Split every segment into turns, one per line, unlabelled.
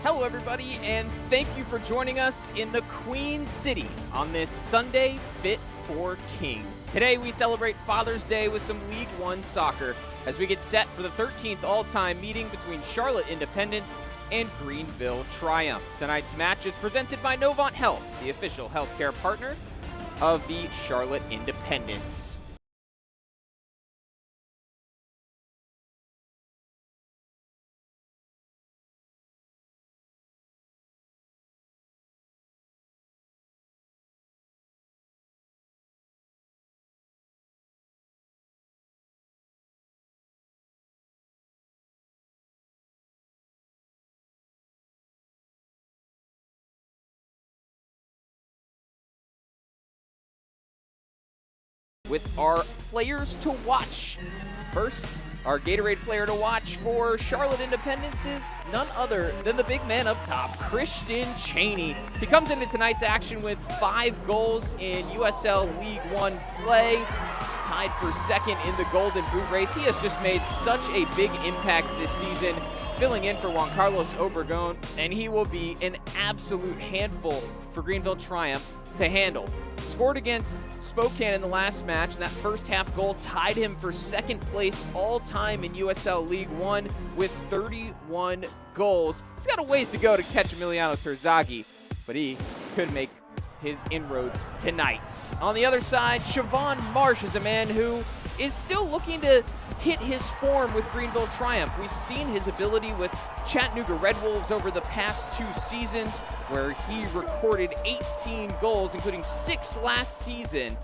Hello, everybody, and thank you for joining us in the Queen City on this Sunday Fit for Kings. Today, we celebrate Father's Day with some League One soccer as we get set for the 13th all-time meeting between Charlotte Independence and Greenville Triumph. Tonight's match is presented by Novant Health, the official healthcare partner of the Charlotte Independence. With our players to watch. First, our Gatorade player to watch for Charlotte Independence is none other than the big man up top, Christian Cheney. He comes into tonight's action with 5 goals in USL League One play, tied for second in the Golden Boot race. He has just made such a big impact this season, filling in for Juan Carlos Obregon, and he will be an absolute handful for Greenville Triumph to handle. Scored against Spokane in the last match, and that first half goal tied him for second place all-time in USL League One with 31 goals. He's got a ways to go to catch Emiliano Terzaghi, but he could make his inroads tonight. On the other side, Siobhan Marsh is a man who is still looking to hit his form with Greenville Triumph. We've seen his ability with Chattanooga Red Wolves over the past 2 seasons, where he recorded 18 goals, including 6 last season,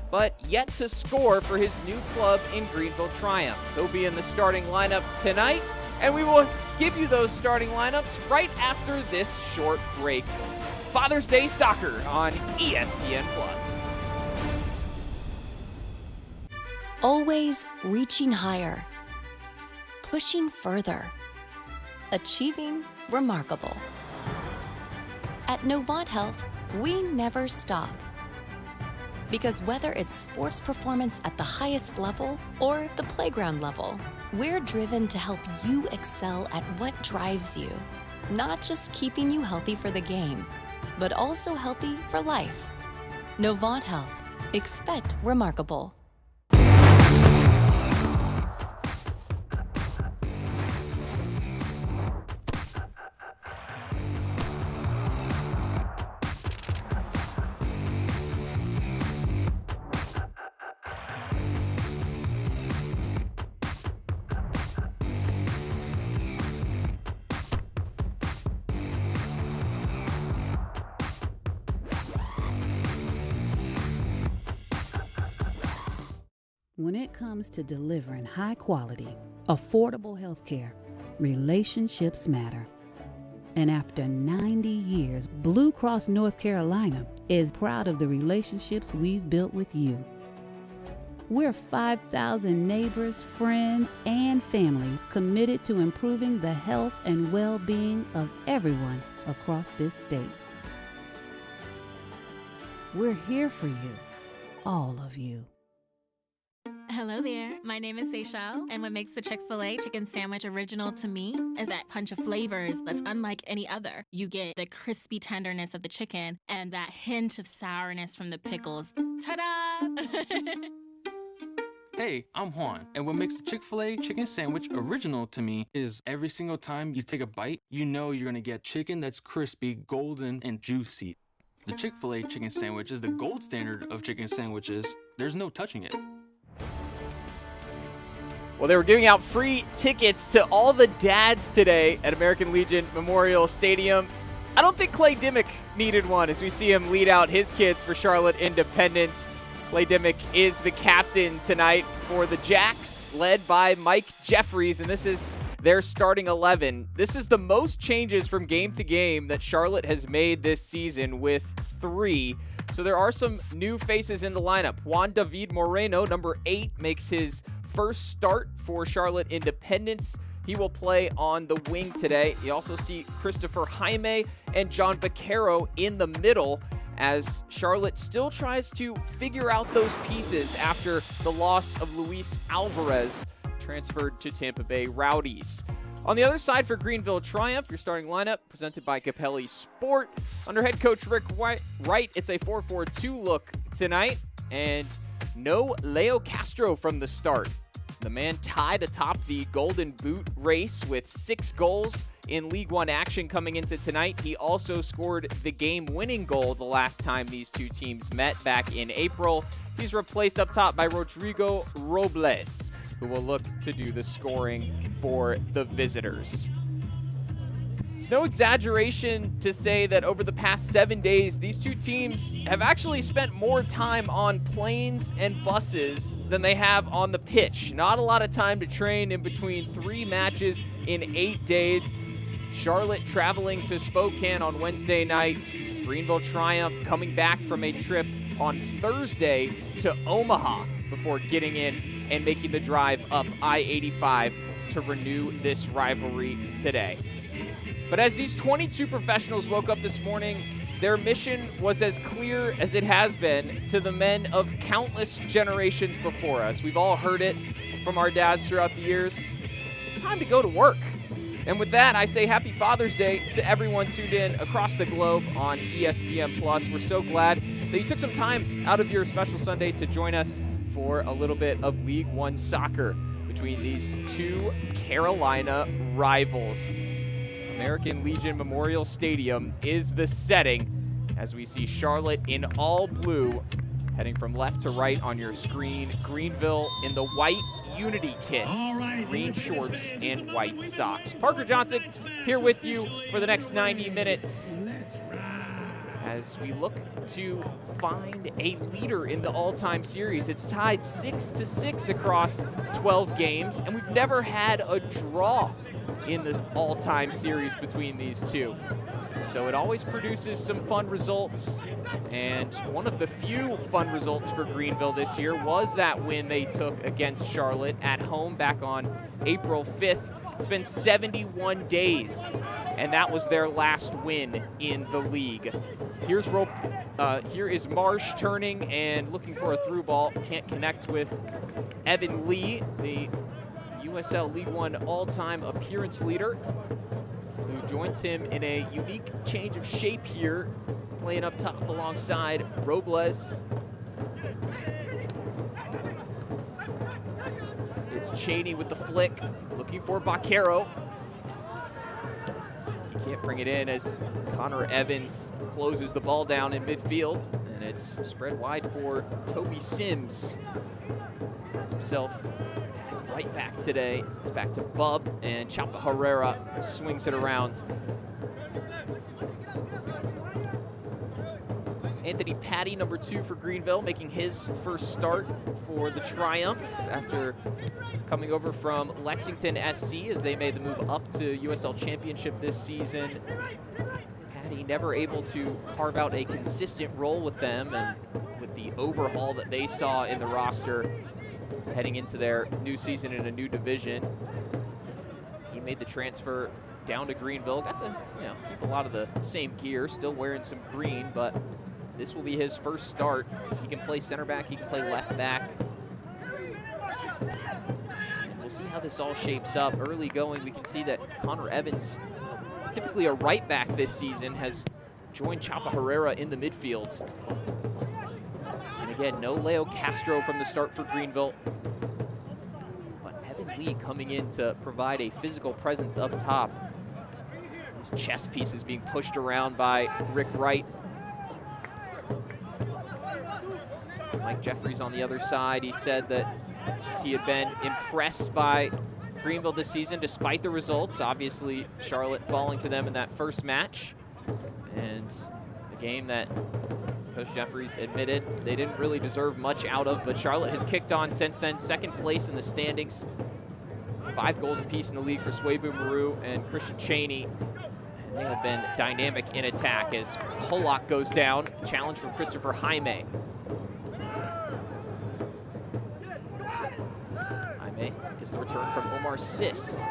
but yet to score for his new club in Greenville Triumph. He'll be in the starting lineup tonight, and we will give you those starting lineups right after this short break. Father's Day Soccer on ESPN+.
Always reaching higher, pushing further, achieving remarkable. At Novant Health, we never stop. Because whether it's sports performance at the highest level or the playground level, we're driven to help you excel at what drives you. Not just keeping you healthy for the game, but also healthy for life. Novant Health. Expect remarkable.
When it comes to delivering high-quality, affordable healthcare, relationships matter. And after 90 years, Blue Cross North Carolina is proud of the relationships we've built with you. We're 5,000 neighbors, friends, and family committed to improving the health and well-being of everyone across this state. We're here for you, all of you.
Hello there, my name is Seychelle, and what makes the Chick-fil-A chicken sandwich original to me is that punch of flavors that's unlike any other. You get the crispy tenderness of the chicken and that hint of sourness from the pickles. Ta-da!
Hey, I'm Juan, and what makes the Chick-fil-A chicken sandwich original to me is every single time you take a bite, you know you're gonna get chicken that's crispy, golden, and juicy. The Chick-fil-A chicken sandwich is the gold standard of chicken sandwiches. There's no touching it.
Well, they were giving out free tickets to all the dads today at American Legion Memorial Stadium. I don't think Clay Dimmick needed one as we see him lead out his kids for Charlotte Independence. Clay Dimmick is the captain tonight for the Jacks, led by Mike Jeffries, and this is their starting 11. This is the most changes from game to game that Charlotte has made this season, with 3. So there are some new faces in the lineup. Juan David Moreno, number 8, makes his first start for Charlotte Independence. He will play on the wing today. You also see Christopher Jaime and John Vaquero in the middle as Charlotte still tries to figure out those pieces after the loss of Luis Alvarez, transferred to Tampa Bay Rowdies. On the other side for Greenville Triumph, your starting lineup presented by Capelli Sport. Under head coach Rick Wright, it's a 4-4-2 look tonight, and no Leo Castro from the start. The man tied atop the Golden Boot race with 6 goals in League One action coming into tonight. He also scored the game-winning goal the last time these two teams met back in April. He's replaced up top by Rodrigo Robles, who will look to do the scoring for the visitors. It's no exaggeration to say that over the past 7 days, these two teams have actually spent more time on planes and buses than they have on the pitch. Not a lot of time to train in between 3 matches in 8 days. Charlotte traveling to Spokane on Wednesday night. Greenville Triumph coming back from a trip on Thursday to Omaha before getting in and making the drive up I-85 to renew this rivalry today. But as these 22 professionals woke up this morning, their mission was as clear as it has been to the men of countless generations before us. We've all heard it from our dads throughout the years. It's time to go to work. And with that, I say happy Father's Day to everyone tuned in across the globe on ESPN+. We're so glad that you took some time out of your special Sunday to join us for a little bit of League One soccer between these two Carolina rivals. American Legion Memorial Stadium is the setting as we see Charlotte in all blue heading from left to right on your screen. Greenville in the white Unity kits, green shorts, and white socks. Parker Johnson here with you for the next 90 minutes as we look to find a leader in the all-time series. It's tied 6-6 across 12 games, and we've never had a draw in the all-time series between these two. So it always produces some fun results, and one of the few fun results for Greenville this year was that win they took against Charlotte at home back on April 5th. It's been 71 days, and that was their last win in the league. Here is Marsh turning and looking for a through ball. Can't connect with Evan Lee, the USL League One all-time appearance leader, who joins him in a unique change of shape here, playing up top alongside Robles. It's Cheney with the flick, looking for Baquero. He can't bring it in as Connor Evans closes the ball down in midfield, and it's spread wide for Toby Sims. Finds himself right back today. It's back to Bub, and Chapa Herrera swings it around. Anthony Patty, number 2 for Greenville, making his first start for the Triumph after coming over from Lexington SC as they made the move up to USL Championship this season. Patty never able to carve out a consistent role with them, and with the overhaul that they saw in the roster heading into their new season in a new division, he made the transfer down to Greenville. Got to, keep a lot of the same gear, still wearing some green, but this will be his first start. He can play center back, he can play left back. And we'll see how this all shapes up. Early going, we can see that Connor Evans, typically a right back this season, has joined Chapa Herrera in the midfield. And again, no Leo Castro from the start for Greenville. But Evan Lee coming in to provide a physical presence up top. This chess piece is being pushed around by Rick Wright. Mike Jeffries on the other side. He said that he had been impressed by Greenville this season despite the results. Obviously, Charlotte falling to them in that first match. And the game that Coach Jeffries admitted they didn't really deserve much out of, but Charlotte has kicked on since then. Second place in the standings. 5 goals apiece in the league for Swabu Maru and Christian Cheney. And they have been dynamic in attack as Pollock goes down. Challenge from Christopher Jaime. Jaime gets the return from Omar Sis.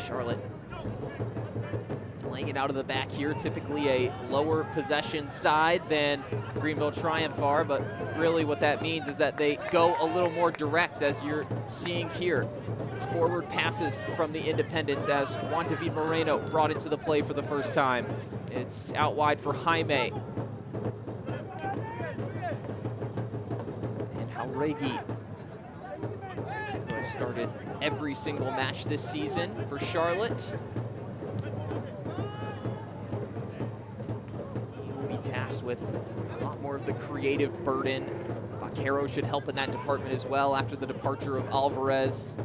Charlotte playing it out of the back here, typically a lower possession side than Greenville Triumph are, but really what that means is that they go a little more direct, as you're seeing here. Forward passes from the Independents as Juan David Moreno brought into the play for the first time. It's out wide for Jaime. And Jauregui, who has started every single match this season for Charlotte. He will be tasked with a lot more of the creative burden. Vaquero should help in that department as well after the departure of Alvarez.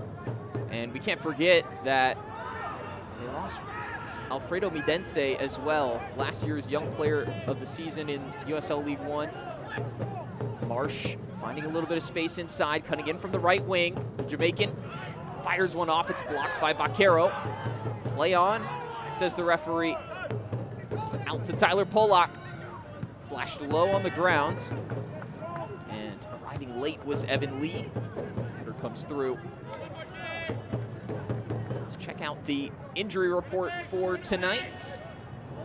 And we can't forget that they lost Alfredo Midense as well, last year's Young Player of the Season in USL League One. Marsh finding a little bit of space inside, cutting in from the right wing. The Jamaican fires one off. It's blocked by Vaquero. Play on, says the referee. Out to Tyler Polak. Flashed low on the ground. And arriving late was Evan Lee. Header comes through. Let's check out the injury report for tonight.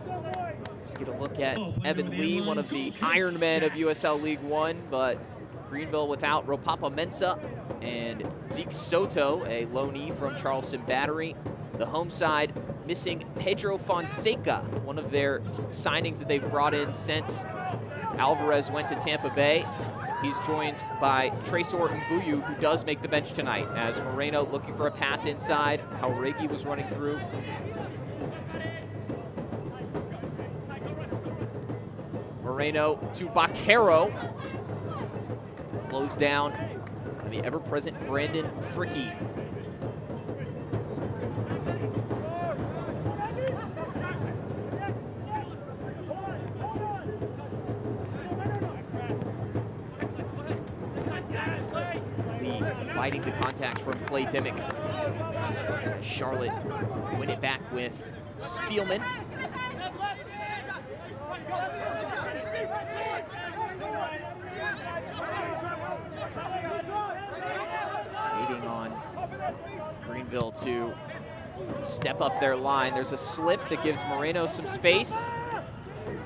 Let's get a look at Evan Lee, one of the Iron Men of USL League One, but Greenville without Ropapa Mensah and Zeke Soto, a loanee from Charleston Battery. The home side missing Pedro Fonseca, one of their signings that they've brought in since Alvarez went to Tampa Bay. He's joined by Tresor Mbuyu, who does make the bench tonight, as Moreno looking for a pass inside. Jauregui was running through. Moreno to Vaquero. Closed down by the ever-present Brandon Fricke. Fighting the contact from Clay Dimmick. Charlotte win it back with Spielman. Waiting on Greenville to step up their line. There's a slip that gives Moreno some space.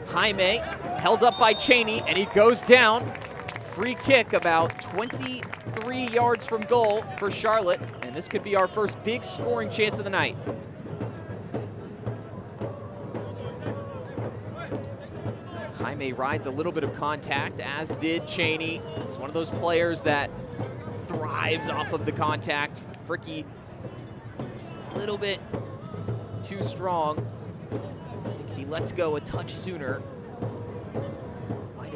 Jaime held up by Cheney, and he goes down. Free kick about 23 yards from goal for Charlotte, and this could be our first big scoring chance of the night. Jaime rides a little bit of contact, as did Cheney. He's one of those players that thrives off of the contact. Fricke, just a little bit too strong. I think if he lets go a touch sooner,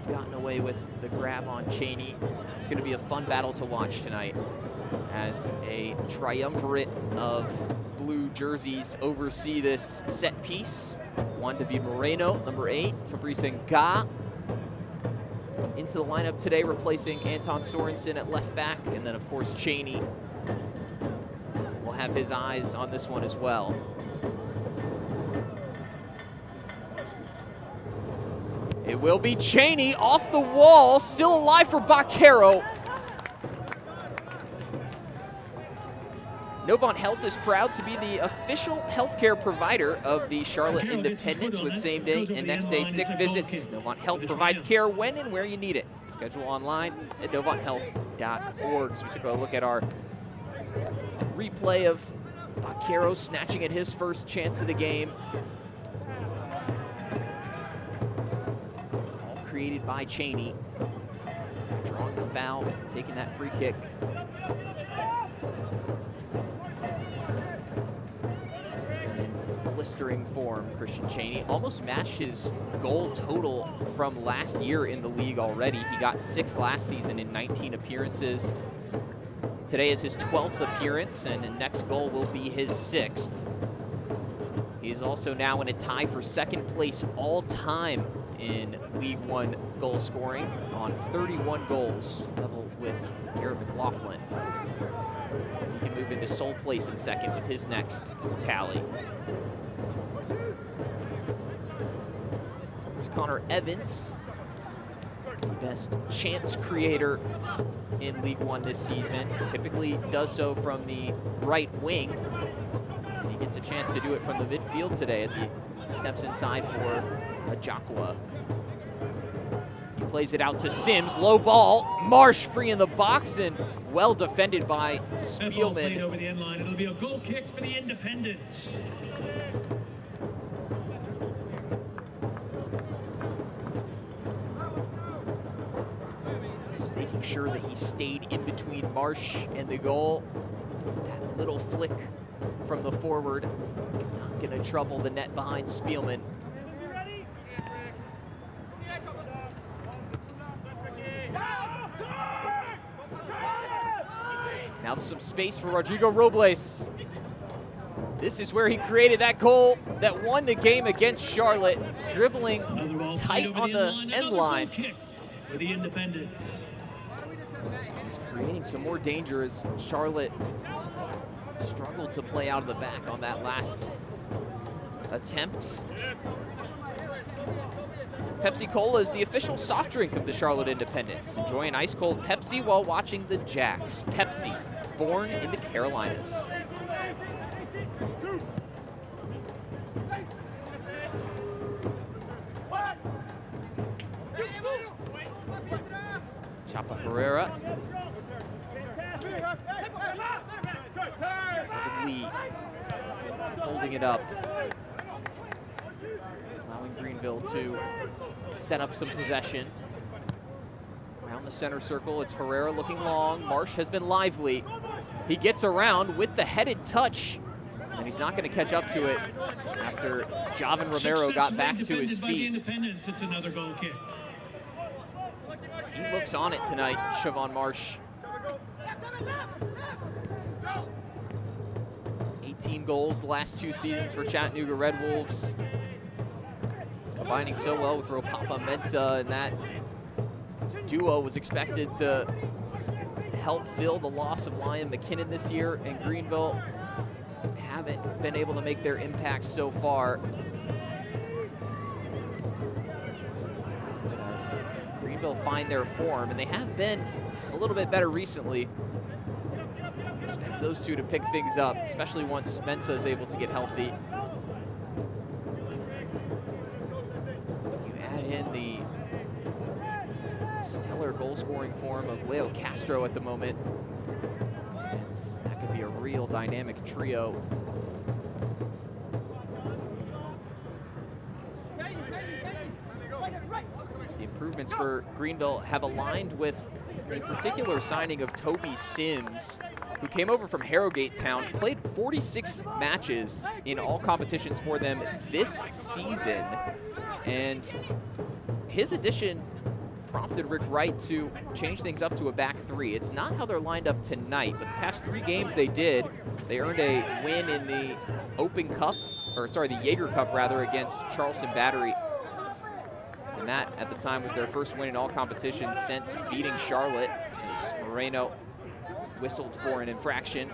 gotten away with the grab on Cheney. It's going to be a fun battle to watch tonight as a triumvirate of blue jerseys oversee this set piece. Juan David Moreno, number 8, Fabrice Nga into the lineup today, replacing Anton Sorensen at left back, and then of course Cheney will have his eyes on this one as well. It will be Cheney off the wall, still alive for Vaquero. Novant Health is proud to be the official healthcare provider of the Charlotte Independents with same-day and next-day sick visits. Novant Health provides care when and where you need it. Schedule online at novanthealth.org. So we took a look at our replay of Vaquero snatching at his first chance of the game. Created by Cheney. Drawing the foul, taking that free kick. In blistering form, Christian Cheney almost matched his goal total from last year in the league already. He got 6 last season in 19 appearances. Today is his 12th appearance, and the next goal will be his 6th. He is also now in a tie for second place all time in League One goal scoring on 31 goals, level with Garrett McLaughlin. So he can move into sole place in second with his next tally. There's Connor Evans, the best chance creator in League One this season. Typically does so from the right wing. And he gets a chance to do it from the midfield today as he Steps inside for Ajakwa. He plays it out to Sims, low ball. Marsh free in the box and well defended by Spielman.
Over the end line. It'll be a goal kick for the Independents.
Just making sure that he stayed in between Marsh and the goal. That little flick from the forward, not gonna trouble the net behind Spielman. Now some space for Rodrigo Robles. This is where he created that goal that won the game against Charlotte, dribbling tight on the end line.
For the Independents.
He's creating some more danger as Charlotte struggled to play out of the back on that last attempt. Pepsi Cola is the official soft drink of the Charlotte Independents. Enjoy an ice cold Pepsi while watching the Jacks. Pepsi, born in the Carolinas. Chapa Herrera. Lee holding it up. Allowing Greenville to set up some possession. Around the center circle, it's Herrera looking long. Marsh has been lively. He gets around with the headed touch, and he's not going to catch up to it after Javan Romero got back to his feet.
It's another goal kick.
He looks on it tonight, Siobhan Marsh. 18 goals the last 2 seasons for Chattanooga Red Wolves. Combining so well with Ropapa Mensah, and that duo was expected to help fill the loss of Lion McKinnon this year, and Greenville haven't been able to make their impact so far. But as Greenville find their form, and they have been a little bit better recently, expect those two to pick things up, especially once Mensah is able to get healthy. You add in the stellar goal-scoring form of Leo Castro at the moment, and that could be a real dynamic trio. The improvements for Greenville have aligned with a particular signing of Toby Sims, who came over from Harrogate Town, played 46 matches in all competitions for them this season. And his addition prompted Rick Wright to change things up to a back three. It's not how they're lined up tonight, but the past 3 games they did. They earned a win in the Open Cup, or sorry, the Jaeger Cup rather, against Charleston Battery. And that, at the time, was their first win in all competitions since beating Charlotte, as Moreno whistled for an infraction.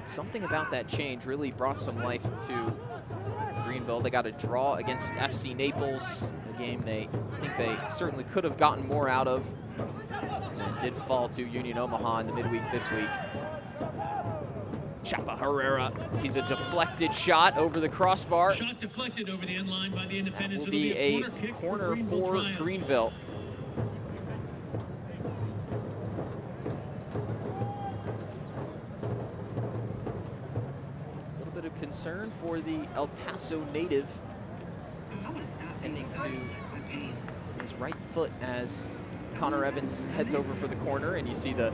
Something about that change really brought some life to Greenville. They got a draw against FC Naples, a game I think they certainly could have gotten more out of, and did fall to Union Omaha in the midweek this week. Chapa Herrera sees a deflected shot over the crossbar.
Shot deflected over the end line by the Independents.
That will be a corner for Greenville. A little bit of concern for the El Paso native, tending to his right foot as Connor Evans heads over for the corner, and you see the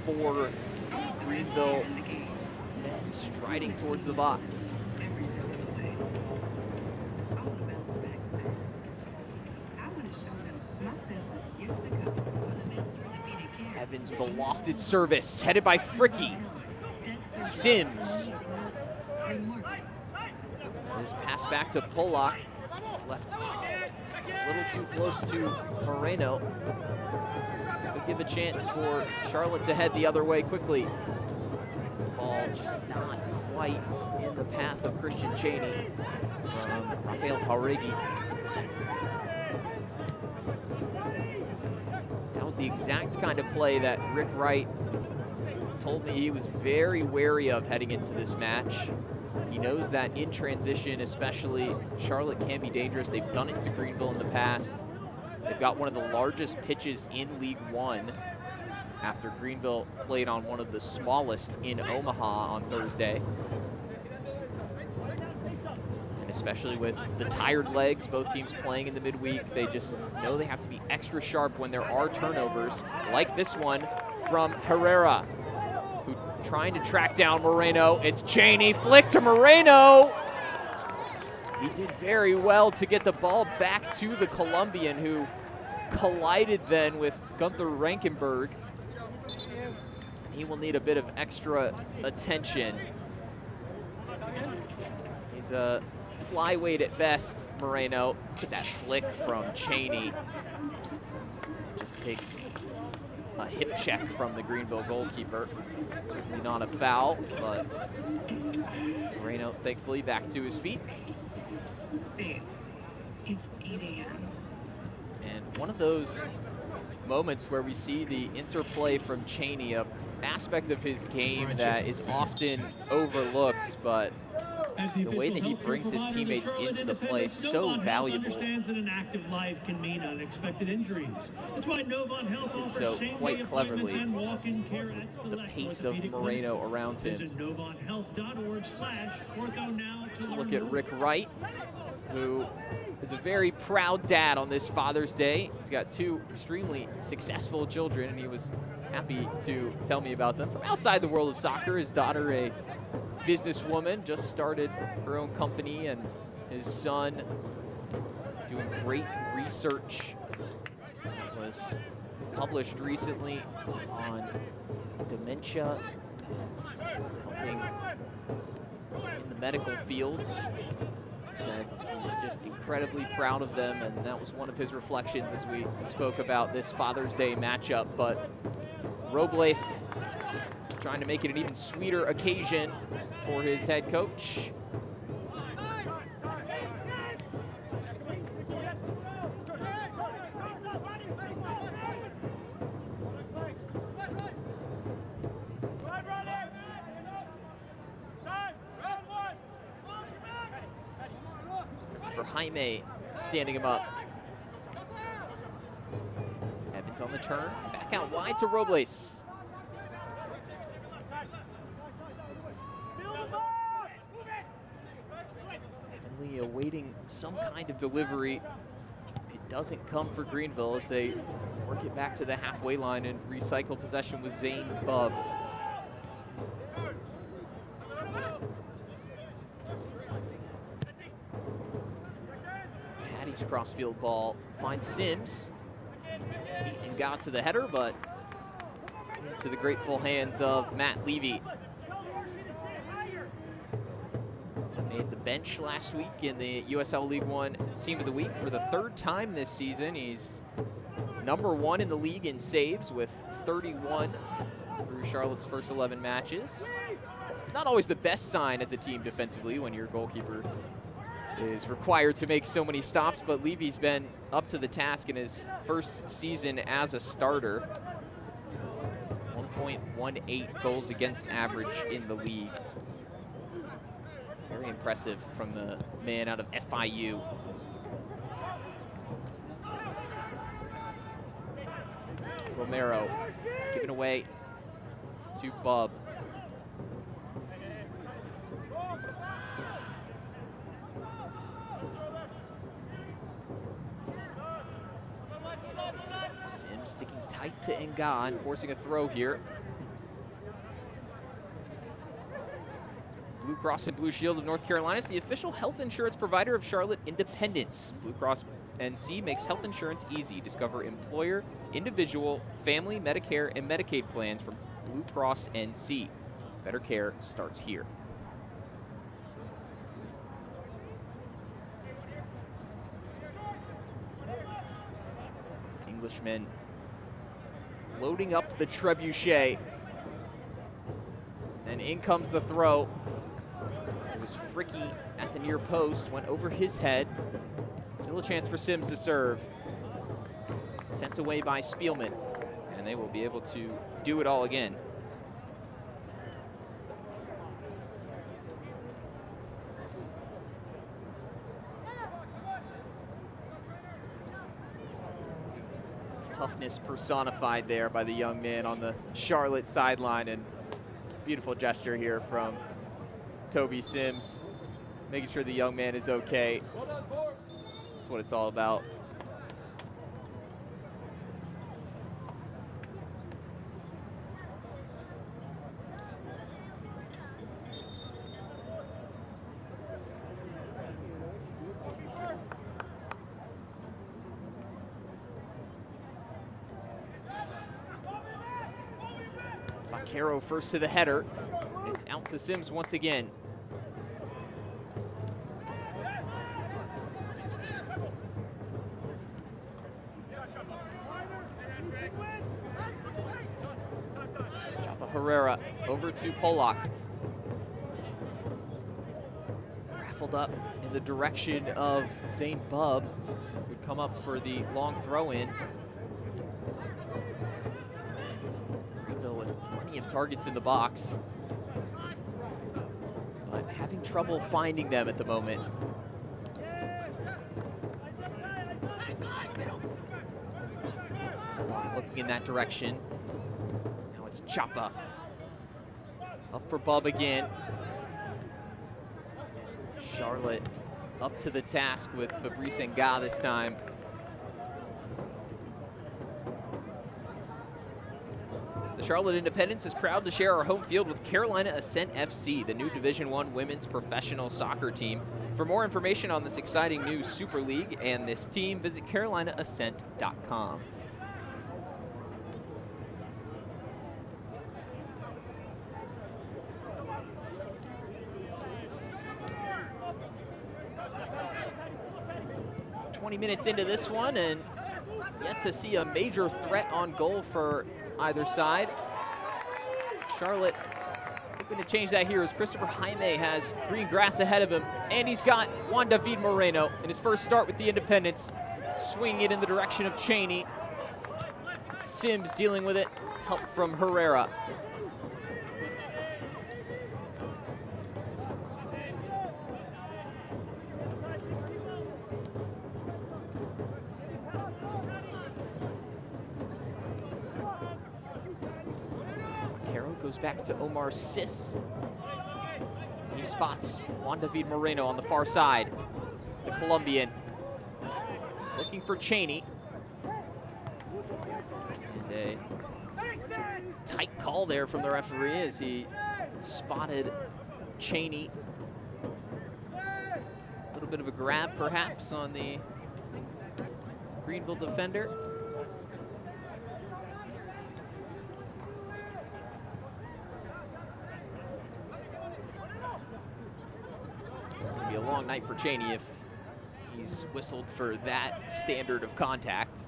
4 Greenville men striding towards the box. Evans with a lofted service, headed by Fricky. Sims. His pass back to Pollock. Left a little too close to Moreno. Could give a chance for Charlotte to head the other way quickly. The ball just not quite in the path of Christian Cheney from Rafael Jauregui. That was was the exact kind of play that Rick Wright told me he was very wary of heading into this match. He knows that in transition, especially, Charlotte can be dangerous. They've done it to Greenville in the past. They've got one of the largest pitches in League One after Greenville played on one of the smallest in Omaha on Thursday. And especially with the tired legs, both teams playing in the midweek, they just know they have to be extra sharp when there are turnovers, like this one from Herrera, who trying to track down Moreno. It's Cheney, flick to Moreno. He did very well to get the ball back to the Colombian, who collided then with Gunther Rankenberg. He will need a bit of extra attention. He's a flyweight at best, Moreno. Look at that flick from Cheney. Just takes a hip check from the Greenville goalkeeper. Certainly not a foul, but Moreno thankfully back to his feet.
Babe, it's 8 a.m.
And one of those moments where we see the interplay from Cheney, a aspect of his game that is often overlooked, but the way that he brings his teammates into the play is so valuable.
Understands that an active life can mean unexpected injuries. That's why Novant Health offers
so
same-day
quite cleverly,
appointments and walk-in care at
the
select
pace of
orthopedic
Moreno
clinics.
around him.
Visit NovantHealth.org/ortho-now to learn
Look at
more.
Rick Wright, who is a very proud dad on this Father's Day. He's got two extremely successful children, and he was happy to tell me about them. From outside the world of soccer, his daughter, a businesswoman, just started her own company, and his son doing great research. It was published recently on dementia and helping in the medical fields. Said he's just incredibly proud of them, and that was one of his reflections as we spoke about this Father's Day matchup. But Robles trying to make it an even sweeter occasion for his head coach. For Jaime, standing him up. Evans on the turn, back out wide to Robles. Evan Lee awaiting some kind of delivery. It doesn't come for Greenville as they work it back to the halfway line and recycle possession with Zane Bubb. Crossfield ball finds Sims. Beat and got to the header, but into the grateful hands of Matt Levy. Made the bench last week in the USL League One Team of the Week for the third time this season. He's #1 in the league in saves with 31 through Charlotte's first 11 matches. Not always the best sign as a team defensively when your goalkeeper is required to make so many stops, but Levy's been up to the task in his first season as a starter. 1.18 goals against average in the league. Very impressive from the man out of FIU. Romero giving away to Bubb. Sims sticking tight to Ngan, forcing a throw here. Blue Cross and Blue Shield of North Carolina is the official health insurance provider of Charlotte Independence. Blue Cross NC makes health insurance easy. Discover employer, individual, family, Medicare, and Medicaid plans from Blue Cross NC. Better care starts here. Englishman loading up the trebuchet. And in comes the throw. It was Fricky at the near post, went over his head. Still a chance for Sims to serve. Sent away by Spielman. and they will be able to do it all again. Toughness personified there by the young man on the Charlotte sideline, and beautiful gesture here from Toby Sims, making sure the young man is okay. That's what it's all about. Caro first to the header. It's out to Sims once again. Chapa Herrera over to Polak. Raffled up in the direction of Zane Bubb, who'd come up for the long throw-in. Plenty of targets in the box, but having trouble finding them at the moment. Looking in that direction. Now it's Chapa. Up for Bub again. Charlotte up to the task with Fabrice Nga this time. Charlotte Independence is proud to share our home field with Carolina Ascent FC, the new Division I women's professional soccer team. For more information on this exciting new Super League and this team, visit carolinaascent.com. Minutes into this one, and yet to see a major threat on goal for either side. Charlotte hoping to change that here as Christopher Jaime has green grass ahead of him, and he's got Juan David Moreno in his first start with the Independents, swinging it in the direction of Cheney. Sims dealing with it, help from Herrera. Goes back to Omar Sis. He spots Juan David Moreno on the far side. The Colombian looking for Cheney. And a tight call there from the referee as he spotted Cheney. A little bit of a grab perhaps on the Greenville defender. A long night for Cheney if he's whistled for that standard of contact.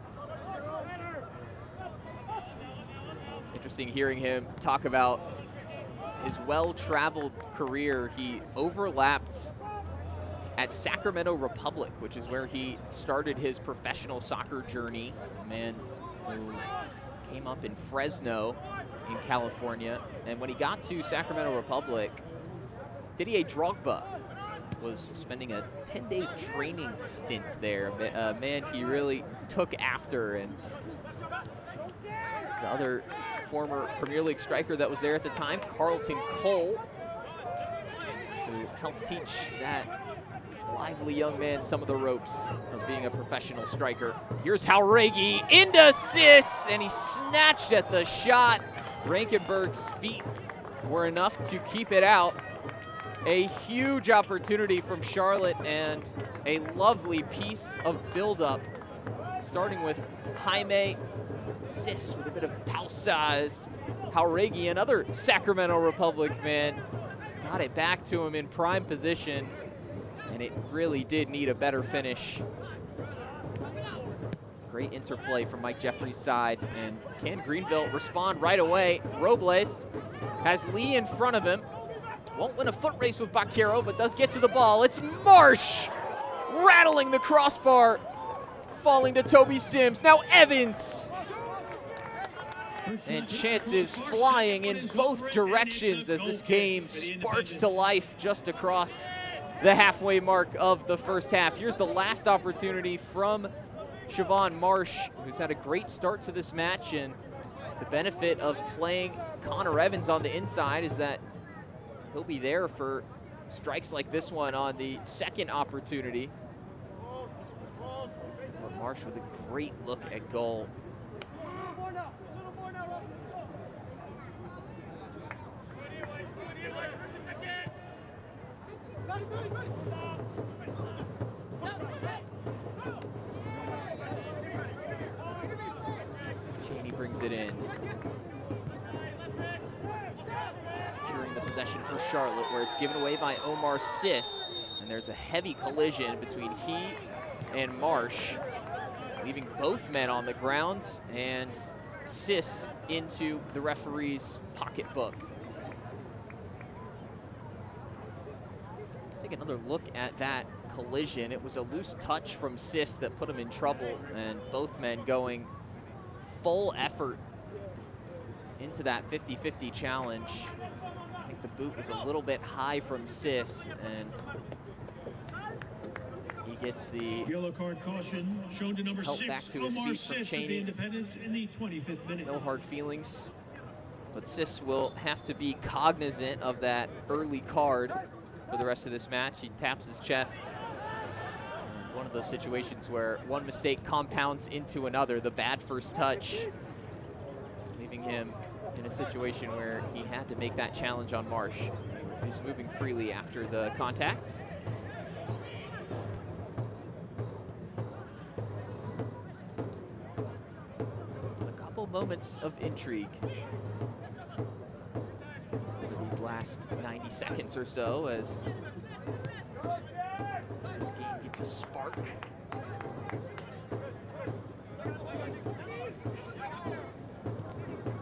It's interesting hearing him talk about his well-traveled career. He overlapped at Sacramento Republic, which is where he started his professional soccer journey. A man who came up in Fresno in California. And when he got to Sacramento Republic, Didier Drogba was spending a 10-day training stint there. A man he really took after, and the other former Premier League striker that was there at the time, Carlton Cole, who helped teach that lively young man some of the ropes of being a professional striker. Here's Jauregui into Sis, and he snatched at the shot. Rankenberg's feet were enough to keep it out. A huge opportunity from Charlotte and a lovely piece of build-up, starting with Jaime, Sis with a bit of pausa. Jauregui, another Sacramento Republic man, got it back to him in prime position, and it really did need a better finish. Great interplay from Mike Jeffrey's side, and can Greenville respond right away? Robles has Lee in front of him. Won't win a foot race with Baquero, but does get to the ball. It's Marsh rattling the crossbar, falling to Toby Sims. Now Evans And chances flying in both directions as this game sparks to life just across the halfway mark of the first half. Here's the last opportunity from Siobhan Marsh, who's had a great start to this match, and the benefit of playing Connor Evans on the inside is that he'll be there for strikes like this one on the second opportunity. But Marsh with a great look at goal. Cheney brings it in. Securing the possession for Charlotte, where it's given away by Omar Sis. And there's a heavy collision between he and Marsh, leaving both men on the ground, and Sis into the referee's pocketbook. Let's take another look at that collision. It was a loose touch from Sis that put him in trouble, and both men going full effort into that 50-50 challenge. I think the boot was a little bit high from Sis, and he gets the
yellow card caution shown to number
help
6,
back to his
Omar
feet from
Sis of the
Cheney.
Independence in the 25th minute.
No hard feelings, but Sis will have to be cognizant of that early card for the rest of this match. He taps his chest. One of those situations where one mistake compounds into another. The bad first touch, leaving him in a situation where he had to make that challenge on Marsh. He's moving freely after the contact. A couple moments of intrigue over these last 90 seconds or so as this game gets a spark.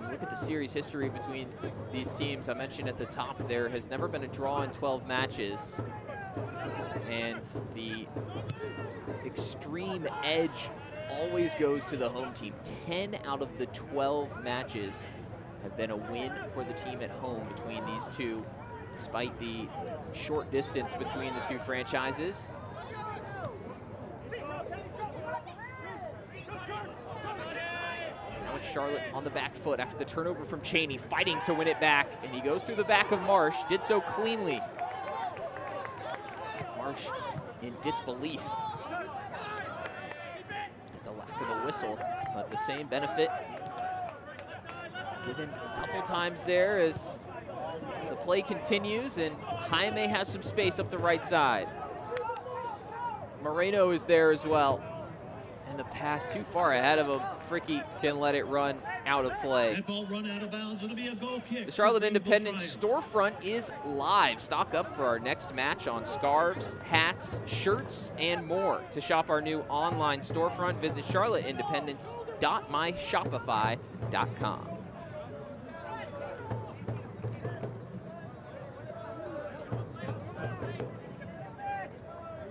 You look at the series history between these teams. I mentioned at the top there has never been a draw in 12 matches. And the extreme edge always goes to the home team. 10 out of the 12 matches have been a win for the team at home between these two, despite the short distance between the two franchises. Now it's Charlotte on the back foot after the turnover from Cheney, fighting to win it back, and he goes through the back of Marsh, did so cleanly. Marsh in disbelief at the lack of a whistle, but the same benefit given a couple times there as the play continues, and Jaime has some space up the right side. Moreno is there as well. And the pass too far ahead of him. Fricky can let it run out of play.
That ball run out of bounds. It'll be a goal kick.
The Charlotte
for Greenville
Independence storefront is live. Stock up for our next match on scarves, hats, shirts, and more. To shop our new online storefront, visit charlotteindependence.myshopify.com.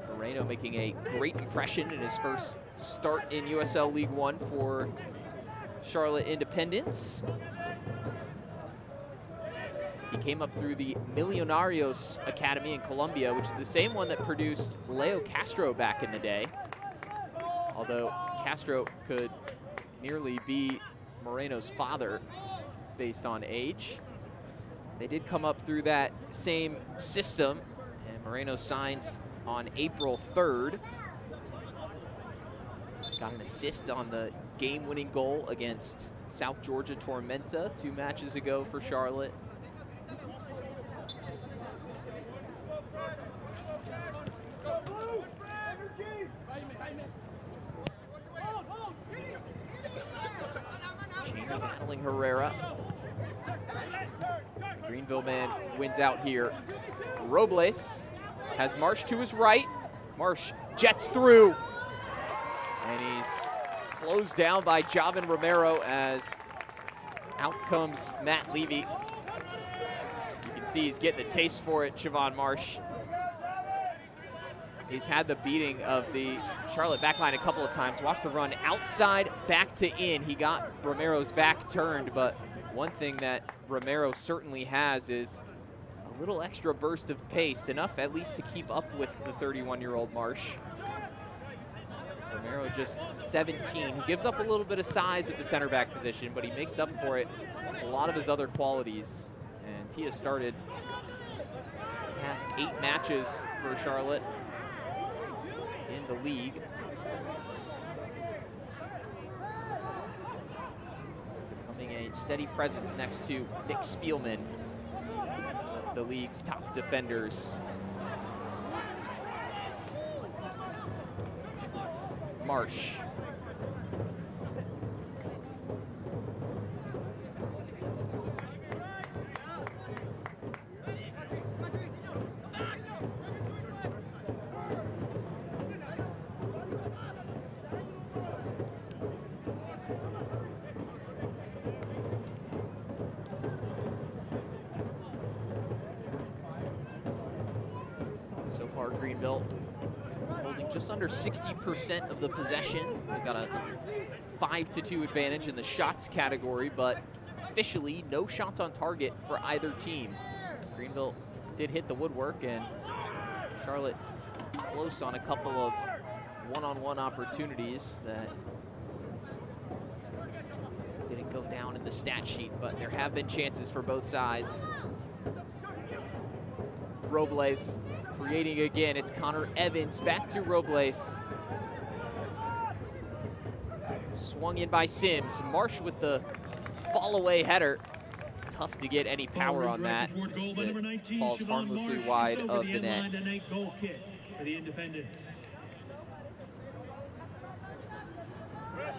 Moreno making a great impression in his first start in USL League One for Charlotte Independence. He came up through the Millonarios Academy in Colombia, which is the same one that produced Leo Castro back in the day. Although Castro could nearly be Moreno's father based on age. They did come up through that same system, and Moreno signed on April 3rd. Got an assist on the game-winning goal against South Georgia Tormenta 2 matches ago for Charlotte. Cheney battling Herrera. The Greenville man wins out here. Robles has Marsh to his right. Marsh jets through. And he's closed down by Javan Romero as out comes Matt Levy. You can see he's getting the taste for it, Siobhan Marsh. He's had the beating of the Charlotte backline a couple of times. Watch the run outside, back to in. He got Romero's back turned, but one thing that Romero certainly has is a little extra burst of pace, enough at least to keep up with the 31-year-old Marsh. Romero just 17. He gives up a little bit of size at the center back position, but he makes up for it a lot of his other qualities. And he has started the past 8 matches for Charlotte in the league. Becoming a steady presence next to Nick Spielman, of the league's top defenders. Marsh. So far, Greenville holding just under 60% of the possession. They've got a 5-2 advantage in the shots category, but officially no shots on target for either team. Greenville did hit the woodwork, and Charlotte close on a couple of one-on-one opportunities that didn't go down in the stat sheet, but there have been chances for both sides. Robles creating again. It's Connor Evans back to Robles. Swung in by Sims. Marsh with the fall away header. Tough to get any power on that. It falls harmlessly wide of the net.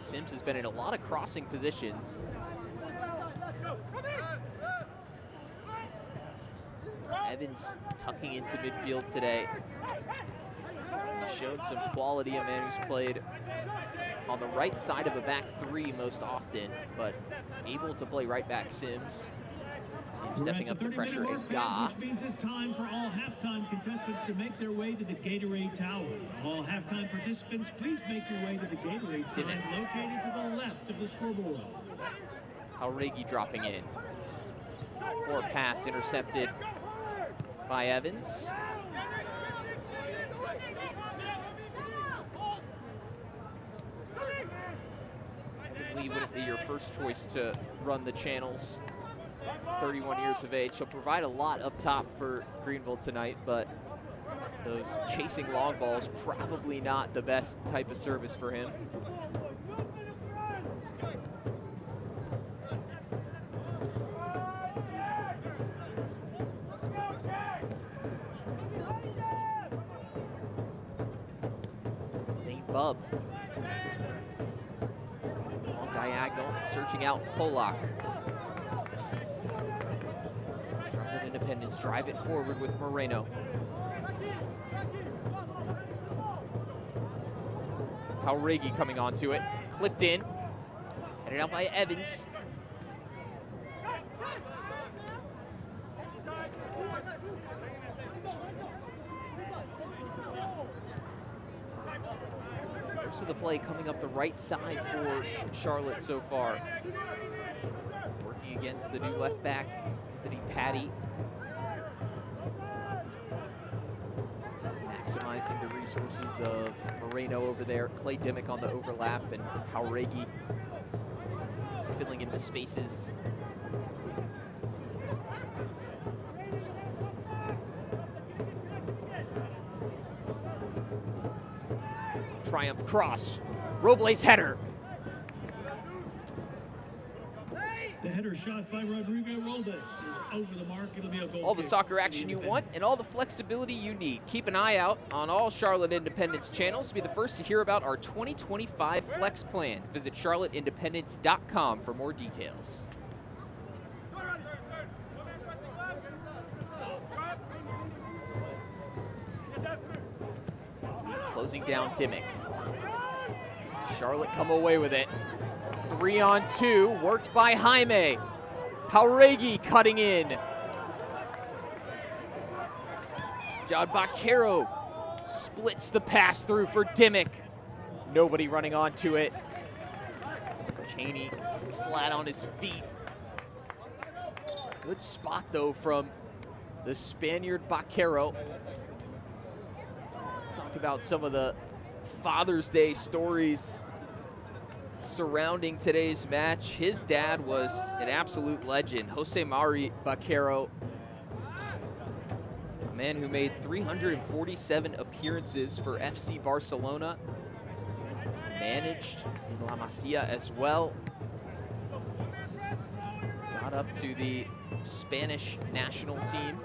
Sims has been in a lot of crossing positions. Evans tucking into midfield today. He showed some quality, a man who's played on the right side of a back three most often, but able to play right back Sims. Sims stepping up to pressure Aga.
Which means it's time for all halftime contestants to make their way to the Gatorade Tower. All halftime participants, please make your way to the Gatorade sign located to the left of the scoreboard.
Hauregi dropping in. Poor pass intercepted by Evans. Lee wouldn't be your first choice to run the channels. 31 years of age. He'll provide a lot up top for Greenville tonight, but those chasing long balls, probably not the best type of service for him. St. Bub. Long diagonal, searching out Polak. Charlotte Independence drive it forward with Moreno. Hauregi coming onto it, clipped in, headed out by Evans. Most of the play coming up the right side for Charlotte so far. Working against the new left back, Anthony Patty. Maximizing the resources of Moreno over there, Clay Dimmick on the overlap, and Hauregi filling in the spaces. Triumph cross, Robles header.
The header shot by Rodrigo Robles is over the mark. It'll be a goal.
All the soccer action you want and all the flexibility you need. Keep an eye out on all Charlotte Independence channels to be the first to hear about our 2025 flex plan. Visit charlotteindependence.com for more details. Closing down Dimmick. Charlotte come away with it. 3-on-2, worked by Jaime. Hauregi cutting in. John Baquero Splits the pass through for Dimmick. Nobody running onto it. Chaney flat on his feet. Good spot though from the Spaniard Baquero. Talk about some of the Father's Day stories surrounding today's match. His dad was an absolute legend, Jose Mari Baquero, a man who made 347 appearances for FC Barcelona, managed in La Masia as well, got up to the Spanish national team.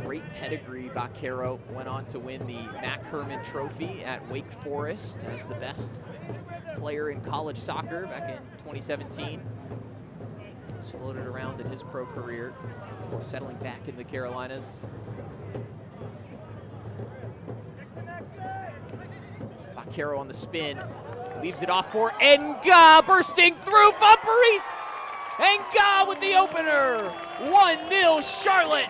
Great pedigree, Baquero went on to win the Mac Herman Trophy at Wake Forest as the best player in college soccer back in 2017. He's floated around in his pro career before settling back in the Carolinas. Baquero on the spin, leaves it off for Enga, bursting through Fabrice! Enga with the opener! 1-0 Charlotte!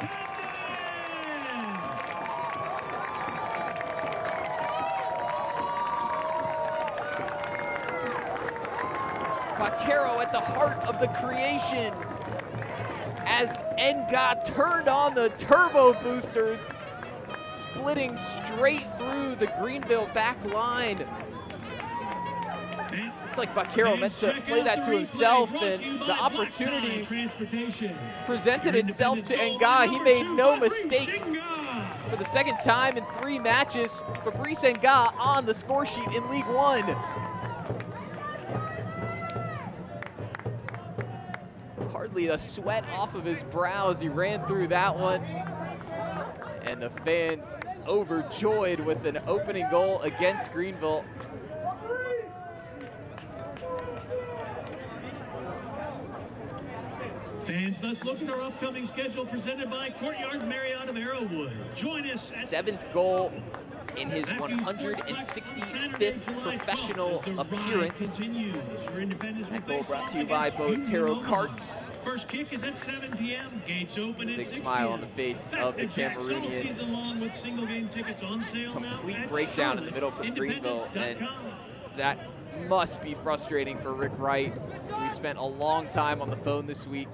Baquero at the heart of the creation as Enga turned on the turbo boosters, splitting straight through the Greenville back line. It's like Baquero meant to play that to himself, and the opportunity presented itself to Enga. He made no mistake. For the second time in 3 matches, Fabrice Enga on the score sheet in League One. Hardly a sweat off of his brow as he ran through that one. And the fans overjoyed with an opening goal against Greenville.
Fans, let's look at our upcoming schedule presented by Courtyard Marriott of Arrowwood. Join us at
7th goal in his 165th professional appearance. That goal brought to you by Botero Carts.
First kick is at 7 p.m. Gates open at
Big
6
smile
p.m.
on the face of the Cameroonian. Complete breakdown in the middle for Greenville, and that must be frustrating for Rick Wright. We spent a long time on the phone this week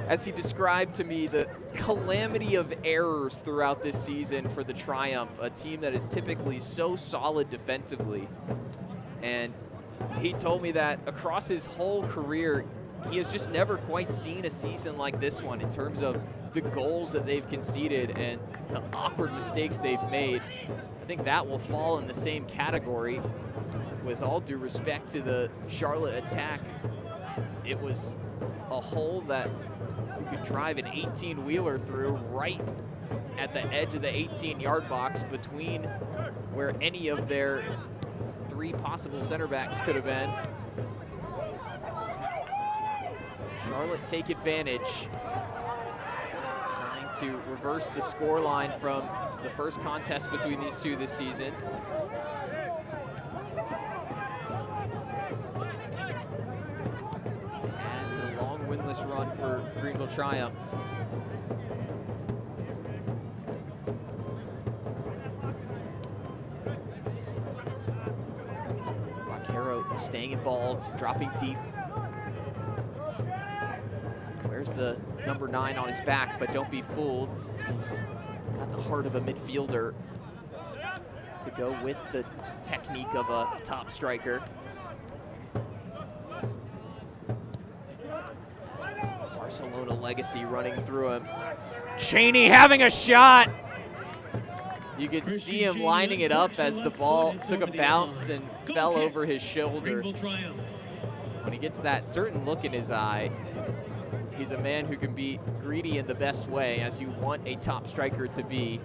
as he described to me the calamity of errors throughout this season for the Triumph, a team that is typically so solid defensively. And he told me that across his whole career, he has just never quite seen a season like this one in terms of the goals that they've conceded and the awkward mistakes they've made. I think that will fall in the same category. With all due respect to the Charlotte attack, it was a hole that you could drive an 18-wheeler through right at the edge of the 18-yard box between where any of their 3 possible center backs could have been. Charlotte take advantage, trying to reverse the scoreline from the first contest between these two this season. Add to the long winless run for Greenville Triumph. Baquero staying involved, dropping deep. There's the number 9 on his back, but don't be fooled. He's got the heart of a midfielder to go with the technique of a top striker. Barcelona legacy running through him. Chaney having a shot. You could see him lining it up as the ball took a bounce and fell over his shoulder. When he gets that certain look in his eye, he's a man who can be greedy in the best way, as you want a top striker to be.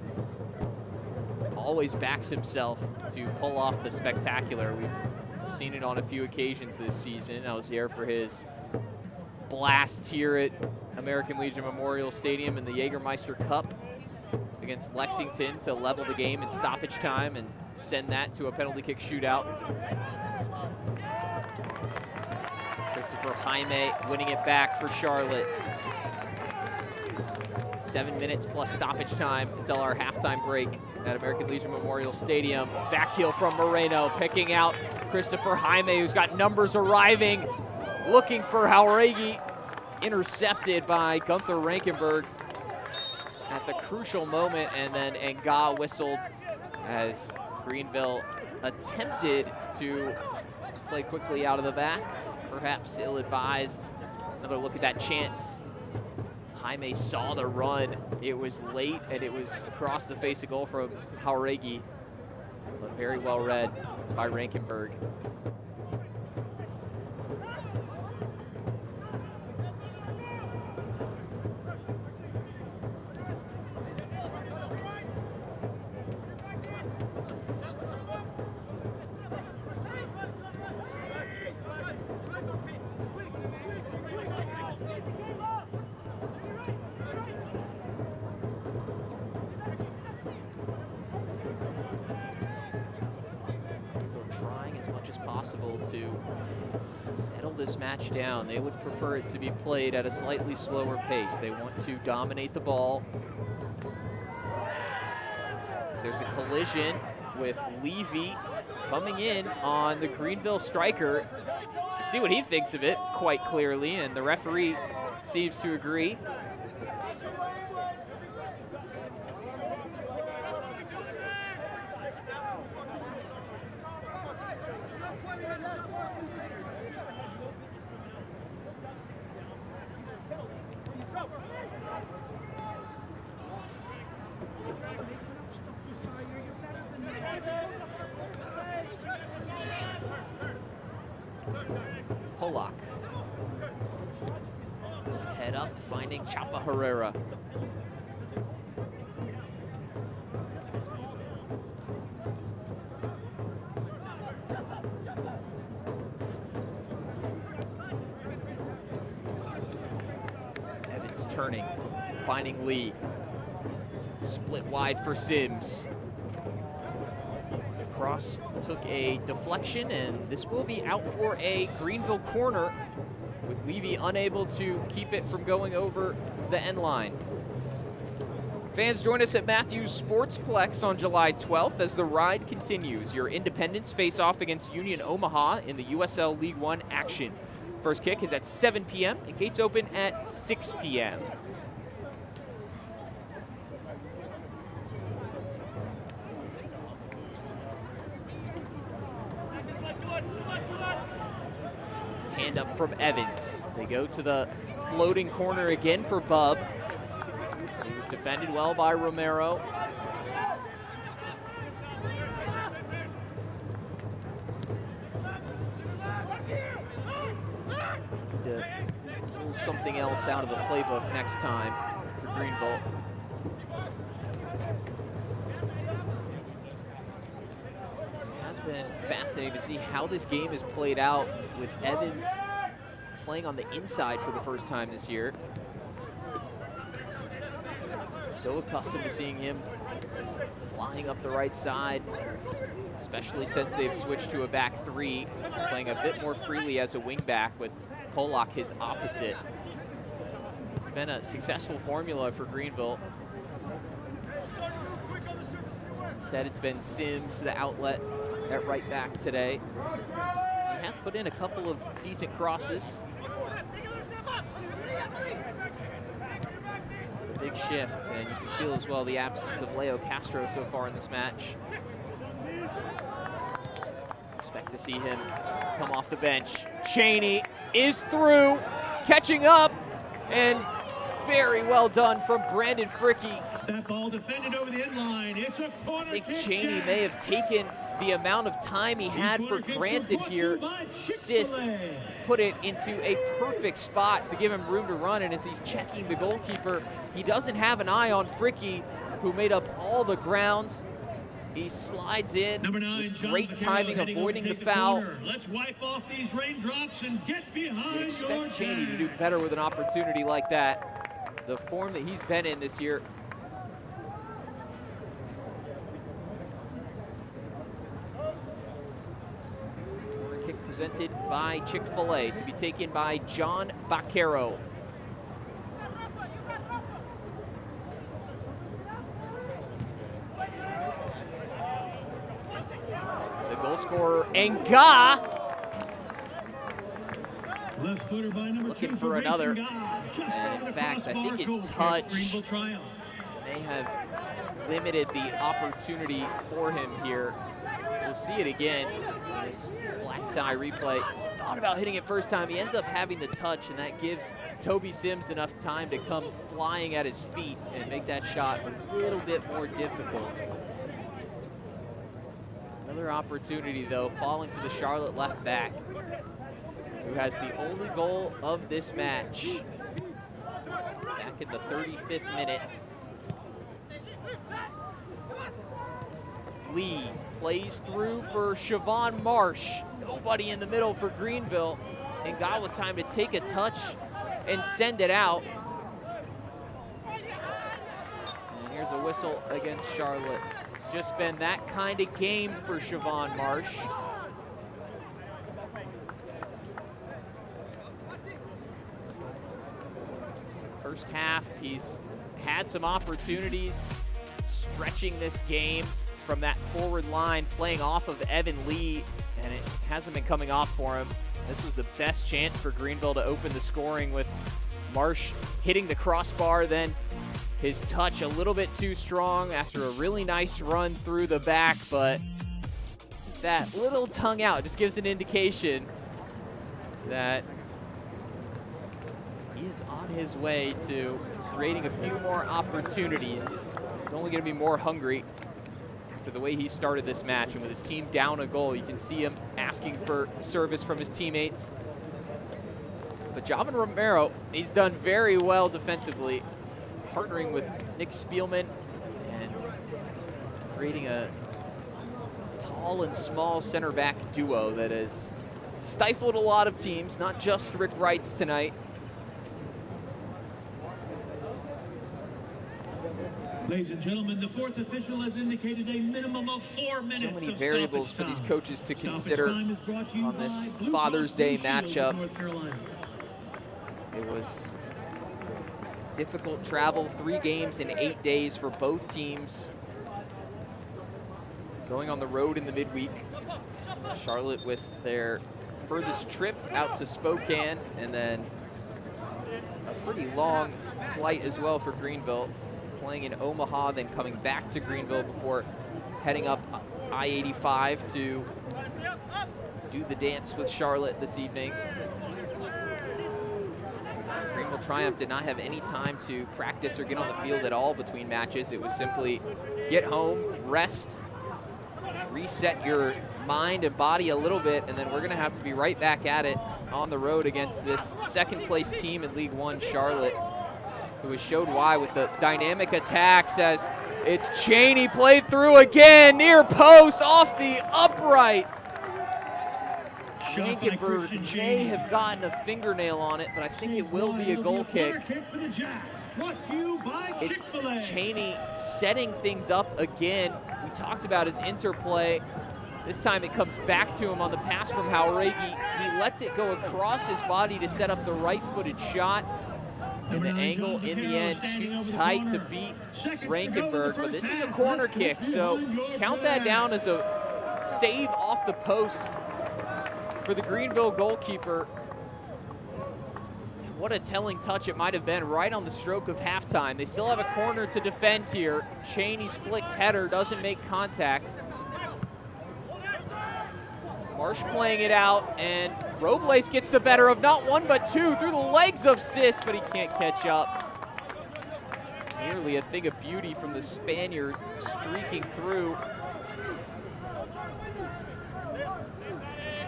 Always backs himself to pull off the spectacular. We've seen it on a few occasions this season. I was there for his blast here at American Legion Memorial Stadium in the Jägermeister Cup against Lexington to level the game in stoppage time and send that to a penalty kick shootout. for Jaime, winning it back for Charlotte. 7 minutes plus stoppage time until our halftime break at American Legion Memorial Stadium. Back heel from Moreno, picking out Christopher Jaime, who's got numbers arriving, looking for Jauregui, intercepted by Gunther Rankenberg at the crucial moment, and then Nga whistled as Greenville attempted to play quickly out of the back, perhaps ill-advised. Another look at that chance. Jaime saw the run. It was late, and it was across the face of goal from Jauregui, but very well read by Rankenberg. Trying as much as possible to settle this match down. They would prefer it to be played at a slightly slower pace. They want to dominate the ball. There's a collision with Levy coming in on the Greenville striker. See what he thinks of it quite clearly, and the referee seems to agree. Polak. Head up, finding Chapa Herrera. Evans turning, finding Lee. Split wide for Sims. Cross took a deflection, and this will be out for a Greenville corner, with Levy unable to keep it from going over the end line. Fans, join us at Matthews Sportsplex on July 12th as the ride continues. Your Independents face off against Union Omaha in the USL League One action. First kick is at 7 p.m. and gates open at 6 p.m. Hand up from Evans. They go to the floating corner again for Bub. He was defended well by Romero. To pull something else out of the playbook next time for Greenville. It has been fascinating to see how this game has played out, with Evans playing on the inside for the first time this year. So accustomed to seeing him flying up the right side, especially since they've switched to a back three, playing a bit more freely as a wingback with Polak his opposite. It's been a successful formula for Greenville. Instead, it's been Sims, the outlet, at right back today. He has put in a couple of decent crosses. The big shift, and you can feel as well the absence of Leo Castro so far in this match. Expect to see him come off the bench. Cheney is through, catching up, and very well done from Brandon Fricke.
That ball defended over the end line. It's a corner.
I think Cheney may have taken the amount of time he had for granted here. Sis put it into a perfect spot to give him room to run, and as he's checking the goalkeeper, he doesn't have an eye on Fricke, who made up all the ground. He slides in with great timing, avoiding the foul.
Let's wipe off these raindrops and get behind.
You'd expect Cheney to do better with an opportunity like that. The form that he's been in this year. presented by Chick-fil-A, to be taken by John Baccaro. The goal scorer, Nga.
Left footer by number
Looking
2
for another.
And
in fact, I think it's touch. They have limited the opportunity for him here. We'll see it again. This black tie replay. Thought about hitting it first time. He ends up having the touch, and that gives Toby Sims enough time to come flying at his feet and make that shot a little bit more difficult. Another opportunity, though, falling to the Charlotte left back, who has the only goal of this match. Back in the 35th minute. Lee plays through for Siobhan Marsh. Nobody in the middle for Greenville. And got with time to take a touch and send it out. And here's a whistle against Charlotte. It's just been that kind of game for Siobhan Marsh. First half, he's had some opportunities stretching this game from that forward line, playing off of Evan Lee, and it hasn't been coming off for him. This was the best chance for Greenville to open the scoring, with Marsh hitting the crossbar, then his touch a little bit too strong after a really nice run through the back, but that little tongue out just gives an indication that he is on his way to creating a few more opportunities. He's only going to be more hungry after the way he started this match, and with his team down a goal, you can see him asking for service from his teammates. But Javan Romero, he's done very well defensively, partnering with Nick Spielman and creating a tall and small center back duo that has stifled a lot of teams, not just Rick Wright's tonight.
Ladies and gentlemen, the fourth official has indicated a minimum of 4 minutes.
So many variables for these coaches to consider on this Father's Day matchup. It was difficult travel, 3 games in 8 days for both teams. Going on the road in the midweek. Charlotte with their furthest trip out to Spokane, and then a pretty long flight as well for Greenville, playing in Omaha, then coming back to Greenville before heading up I-85 to do the dance with Charlotte this evening. Greenville Triumph did not have any time to practice or get on the field at all between matches. It was simply get home, rest, reset your mind and body a little bit, and then we're gonna have to be right back at it on the road against this second place team in League One, Charlotte, who has showed why with the dynamic attacks, as it's Cheney played through again, near post, off the upright. Rankenberg may have gotten a fingernail on it, but I think it will be a goal kick. It's Cheney setting things up again. We talked about his interplay. This time it comes back to him on the pass from Hauregi. He lets it go across his body to set up the right-footed shot. And the angle in the end too tight to beat Rankenberg, but this is a corner kick, so count that down as a save off the post for the Greenville goalkeeper. What a telling touch it might have been right on the stroke of halftime. They still have a corner to defend here. Cheney's flicked header doesn't make contact. Marsh playing it out, and Robles gets the better of not one but two through the legs of Sis, but he can't catch up. Nearly a thing of beauty from the Spaniard streaking through.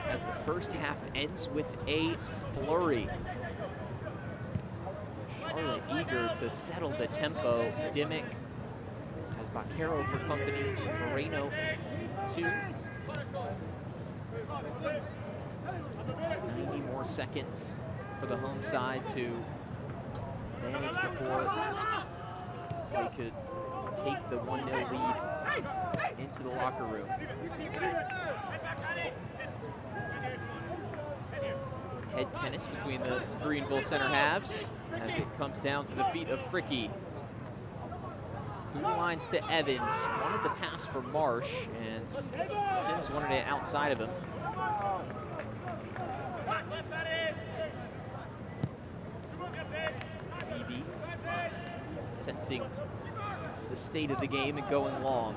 As the first half ends with a flurry. Charlotte eager to settle the tempo. Dimmick has Baccaro for company. Moreno 2. 90 more seconds for the home side to manage before they could take the 1-0 lead into the locker room. head tennis between the Greenville center halves as it comes down to the feet of Fricky. Through the lines to Evans, wanted the pass for Marsh, and Sims wanted it outside of him. Levy sensing the state of the game and going long.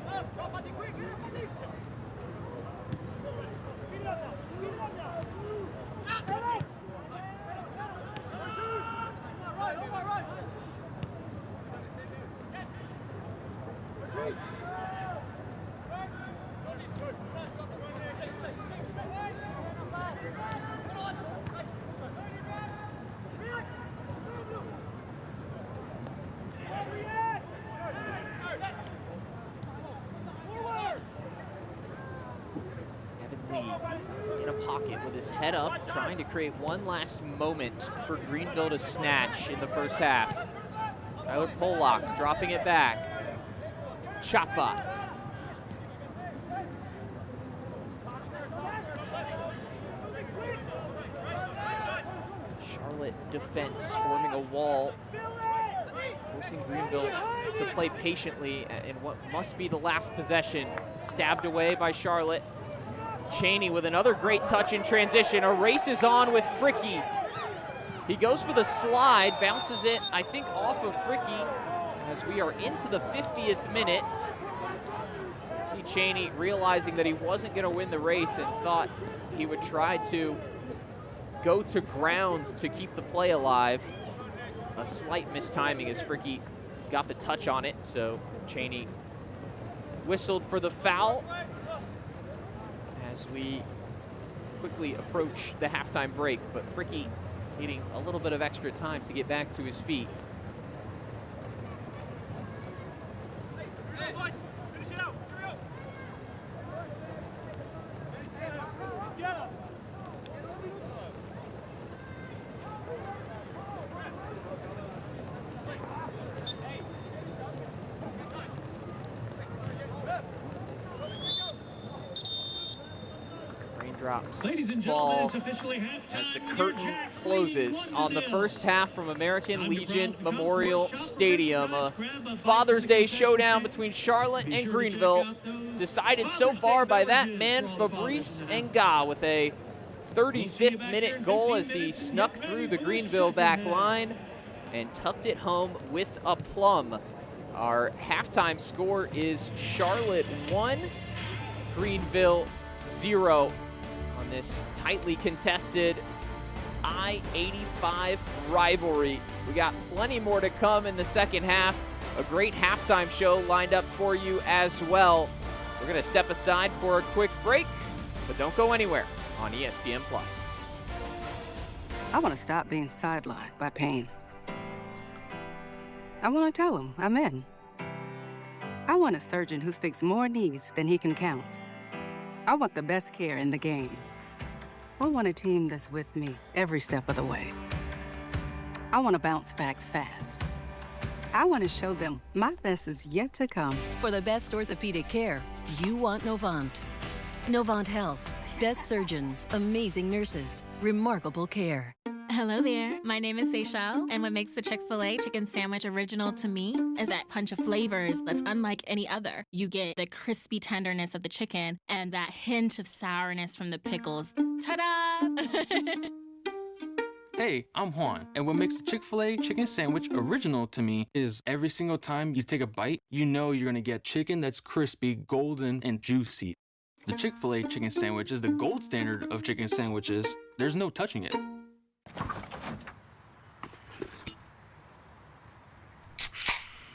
In a pocket with his head up, trying to create one last moment for Greenville to snatch in the first half. Tyler Pollock dropping it back. Chapa. Charlotte defense forming a wall, forcing Greenville to play patiently in what must be the last possession. Stabbed away by Charlotte. Cheney with another great touch in transition. A race is on with Fricky. He goes for the slide, bounces it, I think, off of Fricky as we are into the 50th minute. See Cheney realizing that he wasn't going to win the race and thought he would try to go to ground to keep the play alive. A slight mistiming as Fricky got the touch on it, so Cheney whistled for the foul as we quickly approach the halftime break, but Fricky needing a little bit of extra time to get back to his feet. Drops
Ladies and
fall
gentlemen, it's officially halftime.
as the curtain closes on the first half from American Legion Memorial Stadium. A Father's Day showdown between Charlotte and Greenville, decided so far by that man Fabrice Nga with a 35th minute goal as he snuck through the Greenville back line and tucked it home with a plum. Our halftime score is Charlotte 1, Greenville 0. On this tightly contested I-85 rivalry. We got plenty more to come in the second half. A great halftime show lined up for you as well. We're going to step aside for a quick break, but don't go anywhere on ESPN+.
I want to stop being sidelined by pain. I want to tell him I'm in. I want a surgeon who speaks more knees than he can count. I want the best care in the game. I want a team that's with me every step of the way. I want to bounce back fast. I want to show them my best is yet to come.
For the best orthopedic care, you want Novant. Novant Health. Best surgeons, amazing nurses, remarkable care.
Hello there, my name is Seychelle, and what makes the Chick-fil-A chicken sandwich original to me is that punch of flavors that's unlike any other. You get the crispy tenderness of the chicken and that hint of sourness from the pickles. Ta-da!
Hey, I'm Juan, and what makes the Chick-fil-A chicken sandwich original to me is every single time you take a bite, you know you're gonna get chicken that's crispy, golden, and juicy. The Chick-fil-A chicken sandwich is the gold standard of chicken sandwiches. There's no touching it.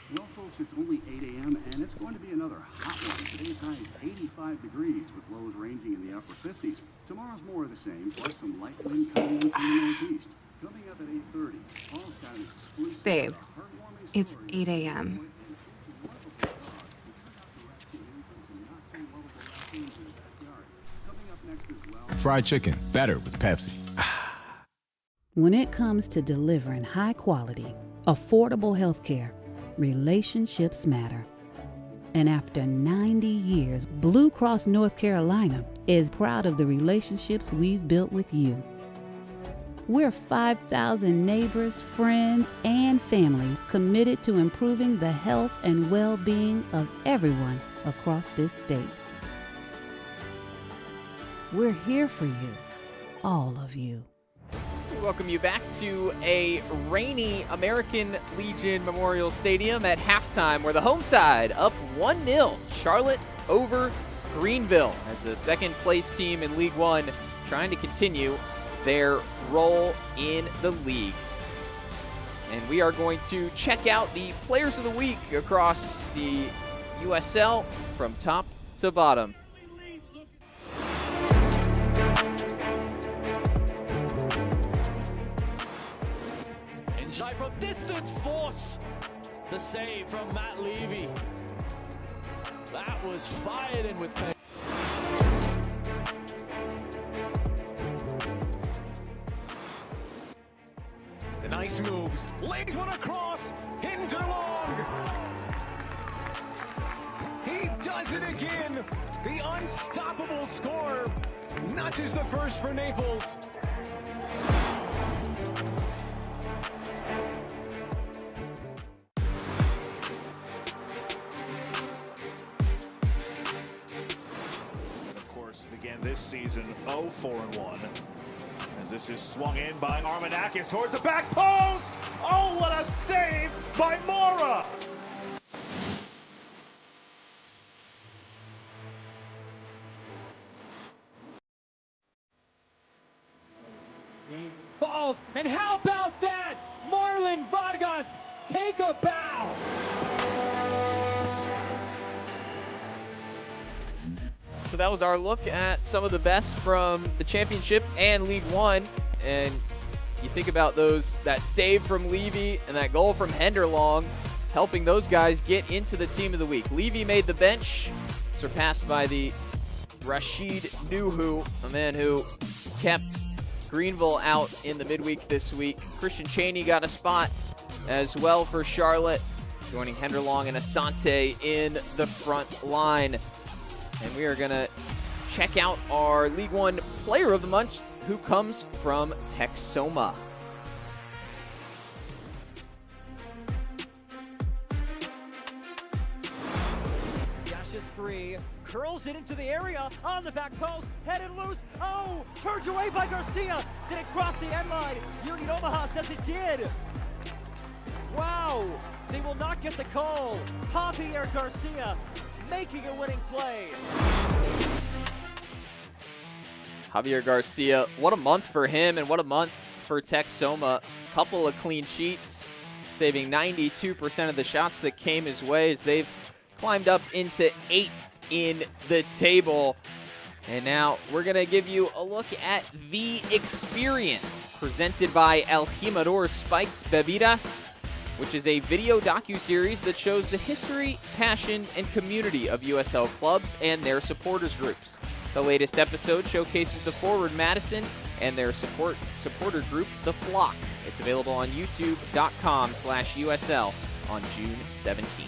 Well, folks, it's only 8 a.m. and it's going to be another hot one. Today's high is 85 degrees with lows ranging in the upper 50s. Tomorrow's more of the same, plus some light wind coming in from the northeast. Coming up at 8:30, Paul's got an exclusive
Babe,
heartwarming
it's
story.
8 a.m.
Fried chicken, better with Pepsi.
When it comes to delivering high quality, affordable health care, relationships matter. And after 90 years, Blue Cross North Carolina is proud of the relationships we've built with you. We're 5,000 neighbors, friends, and family committed to improving the health and well-being of everyone across this state. We're here for you, all of you.
We welcome you back to a rainy American Legion Memorial Stadium at halftime, where the home side up 1-0, Charlotte over Greenville, as the second place team in League One trying to continue their role in the league. And we are going to check out the players of the week across the USL from top to bottom.
Enjoy from distance, force the save from Matt Levy. That was fired in with pace.
The nice moves, lays one across, into long. He does it again. The unstoppable scorer notches the first for Naples.
Of course, began this season 0-4-1. As this is swung in by Armanakis towards the back post. Oh, what a save by Mora!
He falls, and how about that? Marlon Vargas, take a bow!
So that was our look at some of the best from the championship and League One. And you think about that save from Levy and that goal from Henderlong, helping those guys get into the team of the week. Levy made the bench, surpassed by the Rashid Nuhu, a man who kept Greenville out in the midweek this week. Christian Cheney got a spot as well for Charlotte, joining Henderlong and Asante in the front line. And we are going to check out our League One Player of the Month, who comes from Texoma.
Dash is free, curls it into the area, on the back post, headed loose, oh, turned away by Garcia. Did it cross the end line? Union Omaha says it did. Wow, they will not get the call. Javier Garcia making a winning play.
Javier Garcia, what a month for him and what a month for Texoma. Couple of clean sheets, saving 92% of the shots that came his way as they've climbed up into 8th in the table. And now we're going to give you a look at The Experience, presented by El Jimador Spiked Bebidas, which is a video docuseries that shows the history, passion, and community of USL clubs and their supporters groups. The latest episode showcases the Forward Madison and their supporter group, The Flock. It's available on youtube.com/USL on June 17th.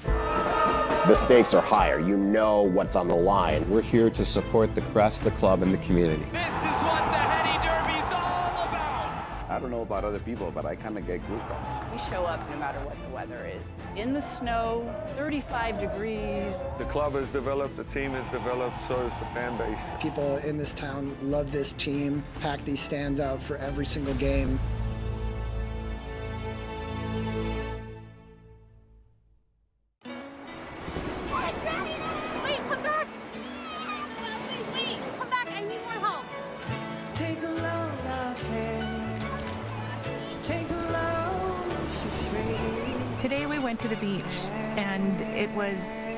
The stakes are higher. You know what's on the line.
We're here to support the crest, the club, and the community.
This is what the Henny Derby's all about.
I don't know about other people, but I kind of get goosebumps.
We show up no matter what the weather is. In the snow, 35 degrees.
The club has developed, the team has developed, so has the fan base.
People in this town love this team, pack these stands out for every single game.
Today we went to the beach, and it was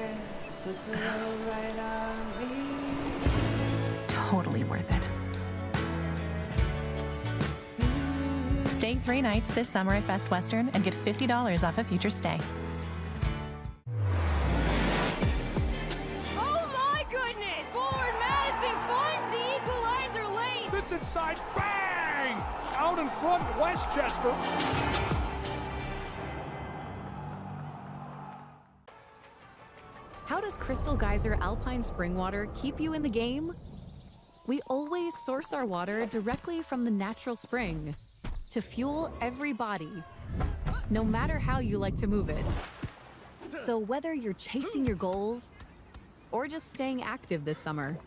totally worth it. Stay 3 nights this summer at Best Western and get $50 off a future stay.
Oh my goodness! Forward Madison finds the equalizer lane!
It's inside, bang! Out in front, Westchester.
How does Crystal Geyser Alpine Spring Water keep you in the game?
We always source our water directly from the natural spring to fuel every body, no matter how you like to move it. So whether you're chasing your goals or just staying active this summer,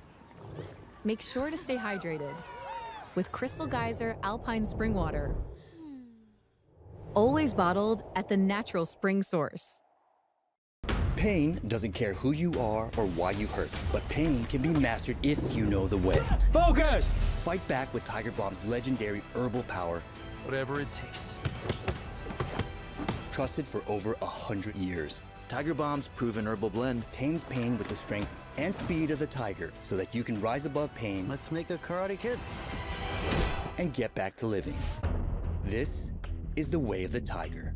make sure to stay hydrated with Crystal Geyser Alpine Spring Water. Always bottled at the natural spring source.
Pain doesn't care who you are or why you hurt, but pain can be mastered if you know the way.
Focus!
Fight back with Tiger Balm's legendary herbal power.
Whatever it takes.
Trusted for over 100 years. Tiger Balm's proven herbal blend tames pain with the strength and speed of the tiger so that you can rise above pain.
Let's make a Karate Kid.
And get back to living. This is the way of the tiger.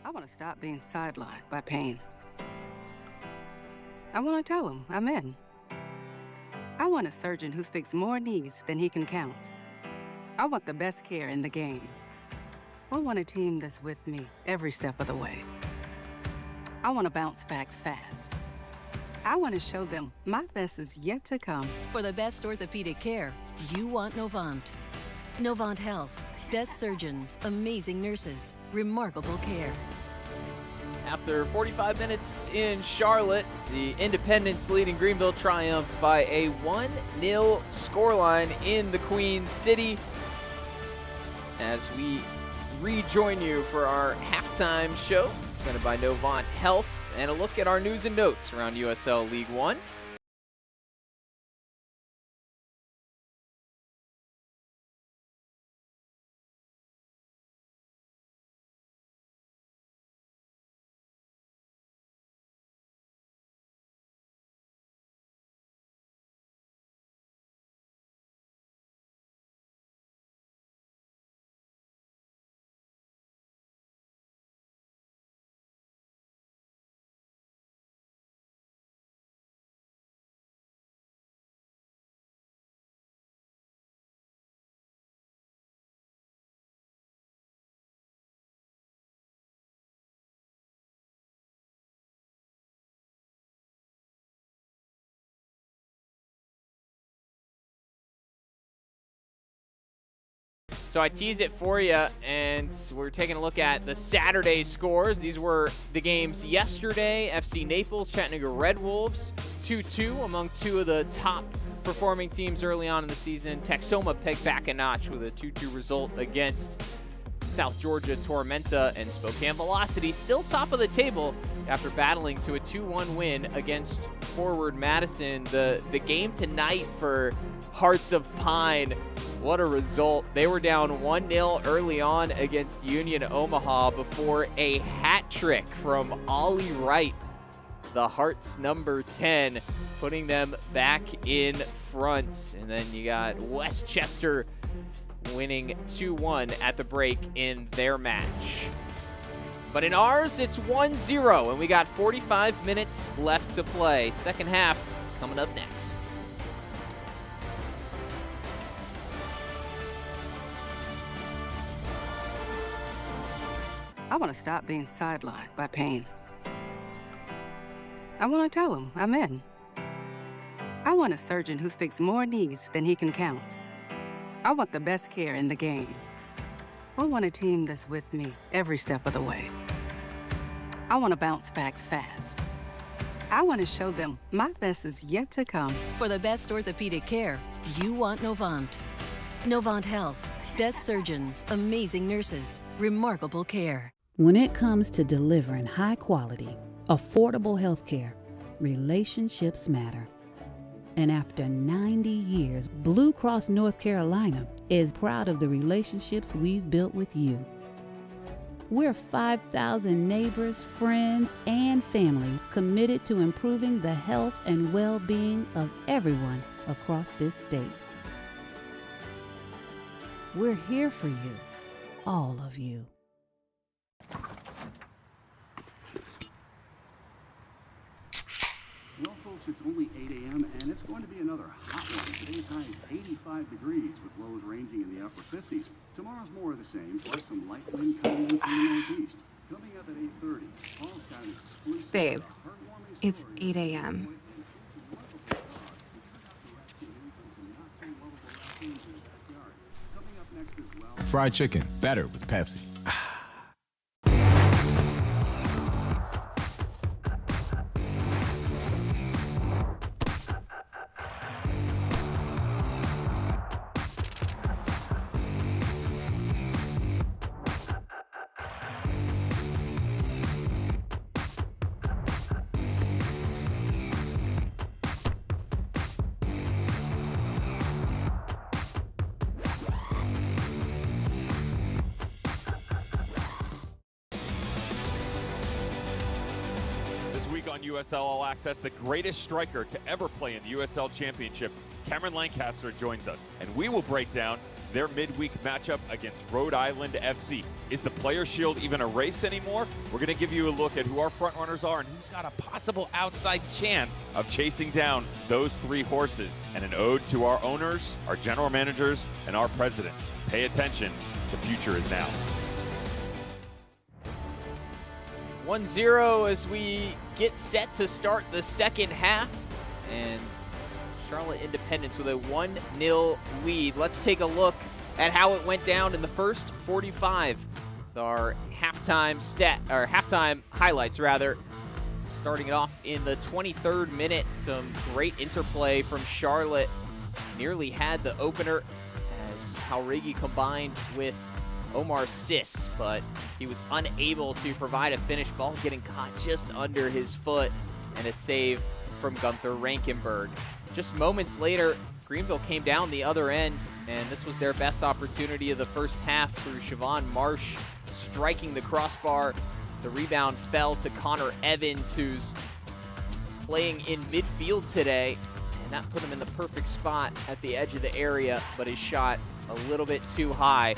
I want to stop being sidelined by pain. I want to tell him I'm in. I want a surgeon who speaks more knees than he can count. I want the best care in the game. I want a team that's with me every step of the way. I want to bounce back fast. I want to show them my best is yet to come.
For the best orthopedic care, you want Novant. Novant Health. Best surgeons, amazing nurses, remarkable care.
After 45 minutes in Charlotte, the Independents leading Greenville triumphed by a 1-0 scoreline in the Queen City. As we rejoin you for our halftime show, presented by Novant Health, and a look at our news and notes around USL League One. So I teased it for you, and we're taking a look at the Saturday scores. These were the games yesterday. FC Naples, Chattanooga Red Wolves, 2-2 among two of the top performing teams early on in the season. Texoma pegged back a notch with a 2-2 result against South Georgia Tormenta, and Spokane Velocity still top of the table after battling to a 2-1 win against Forward Madison. The game tonight for Hearts of Pine, what a result. They were down 1-0 early on against Union Omaha before a hat trick from Ollie Wright, the Hearts number 10, putting them back in front. And then you got Westchester winning 2-1 at the break in their match. But in ours, it's 1-0, and we got 45 minutes left to play. Second half coming up next.
I want to stop being sidelined by pain. I want to tell him I'm in. I want a surgeon who speaks more knees than he can count. I want the best care in the game. I want a team that's with me every step of the way. I want to bounce back fast. I want to show them my best is yet to come.
For the best orthopedic care, you want Novant. Novant Health. Best surgeons, amazing nurses, remarkable care.
When it comes to delivering high quality, affordable health care, relationships matter. And after 90 years, Blue Cross North Carolina is proud of the relationships we've built with you. We're 5,000 neighbors, friends, and family committed to improving the health and well-being of everyone across this state. We're here for you, all of you.
Folks, it's only 8 a.m. and it's going to be another hot one. Today's high is 85 degrees with lows ranging in the upper 50s. Tomorrow's more of the same, plus some light wind coming in from the northeast. Coming up at 8:30, Paul's got an exclusive
Babe, it's 8 a.m.
Fried chicken, better with Pepsi.
On USL All Access, the greatest striker to ever play in the USL Championship, Cameron Lancaster, joins us, and we will break down their midweek matchup against Rhode Island FC. Is the Player Shield even a race anymore? We're going to give you a look at who our front runners are and who's got a possible outside chance of chasing down those three horses, and an ode to our owners, our general managers, and our presidents. Pay attention, the future is now.
1-0 as we get set to start the second half, and Charlotte Independence with a 1-0 lead. Let's take a look at how it went down in the first 45. Our halftime highlights rather. Starting it off in the 23rd minute, some great interplay from Charlotte. Nearly had the opener as Haurigi combined with Omar Sis, but he was unable to provide a finish. Ball getting caught just under his foot, and a save from Gunther Rankenberg. Just moments later, Greenville came down the other end, and this was their best opportunity of the first half through Siobhan Marsh striking the crossbar. The rebound fell to Connor Evans, who's playing in midfield today, and that put him in the perfect spot at the edge of the area, but his shot a little bit too high.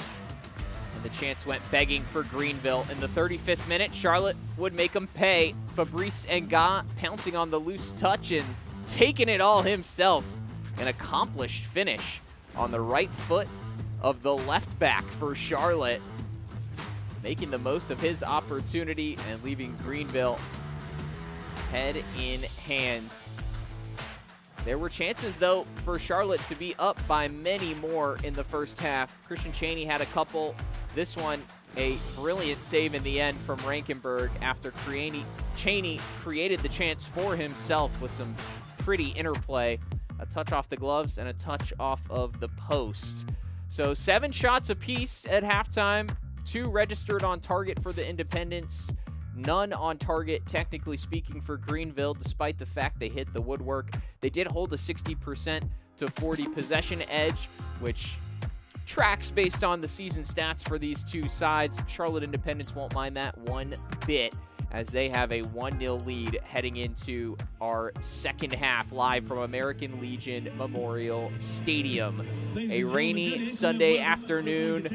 And the chance went begging for Greenville. In the 35th minute, Charlotte would make them pay. Fabrice Enga pouncing on the loose touch and taking it all himself. An accomplished finish on the right foot of the left back for Charlotte, making the most of his opportunity and leaving Greenville head in hands. There were chances, though, for Charlotte to be up by many more in the first half. Christian Cheney had a couple. This one, a brilliant save in the end from Rankenberg after Cheney created the chance for himself with some pretty interplay. A touch off the gloves and a touch off of the post. So 7 shots apiece at halftime. 2 registered on target for the Independents. None on target, technically speaking, for Greenville, despite the fact they hit the woodwork. They did hold a 60% to 40 possession edge, which tracks based on the season stats for these two sides. Charlotte Independence won't mind that one bit, as they have a 1-0 lead heading into our second half, live from American Legion Memorial Stadium. A rainy Sunday afternoon